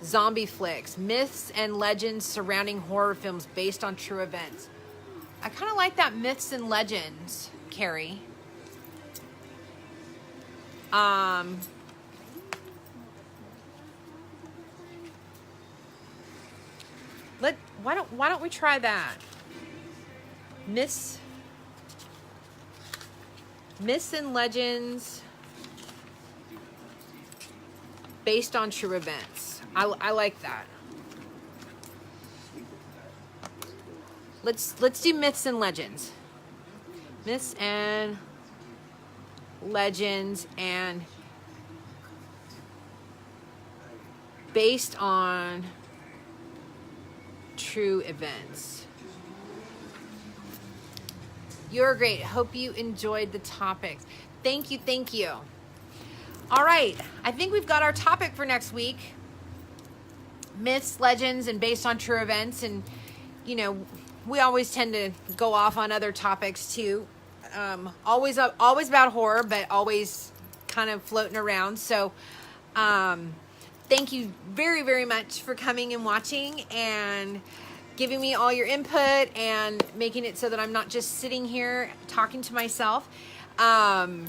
Zombie flicks, myths and legends surrounding horror films based on true events. I kind of like that, myths and legends, Carrie. Why don't we try that? Myths and legends based on true events. I like that. Let's do myths and legends. Myths and legends and based on true events. You're great. Hope you enjoyed the topics. Thank you. Thank you. All right. I think we've got our topic for next week. Myths, legends, and based on true events. And, you know, we always tend to go off on other topics too. Always about horror, but always kind of floating around. So, thank you very, very much for coming and watching and giving me all your input and making it so that I'm not just sitting here talking to myself. And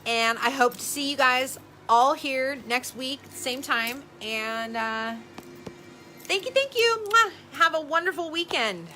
I hope to see you guys all here next week, same time. And thank you. Mwah. Have a wonderful weekend.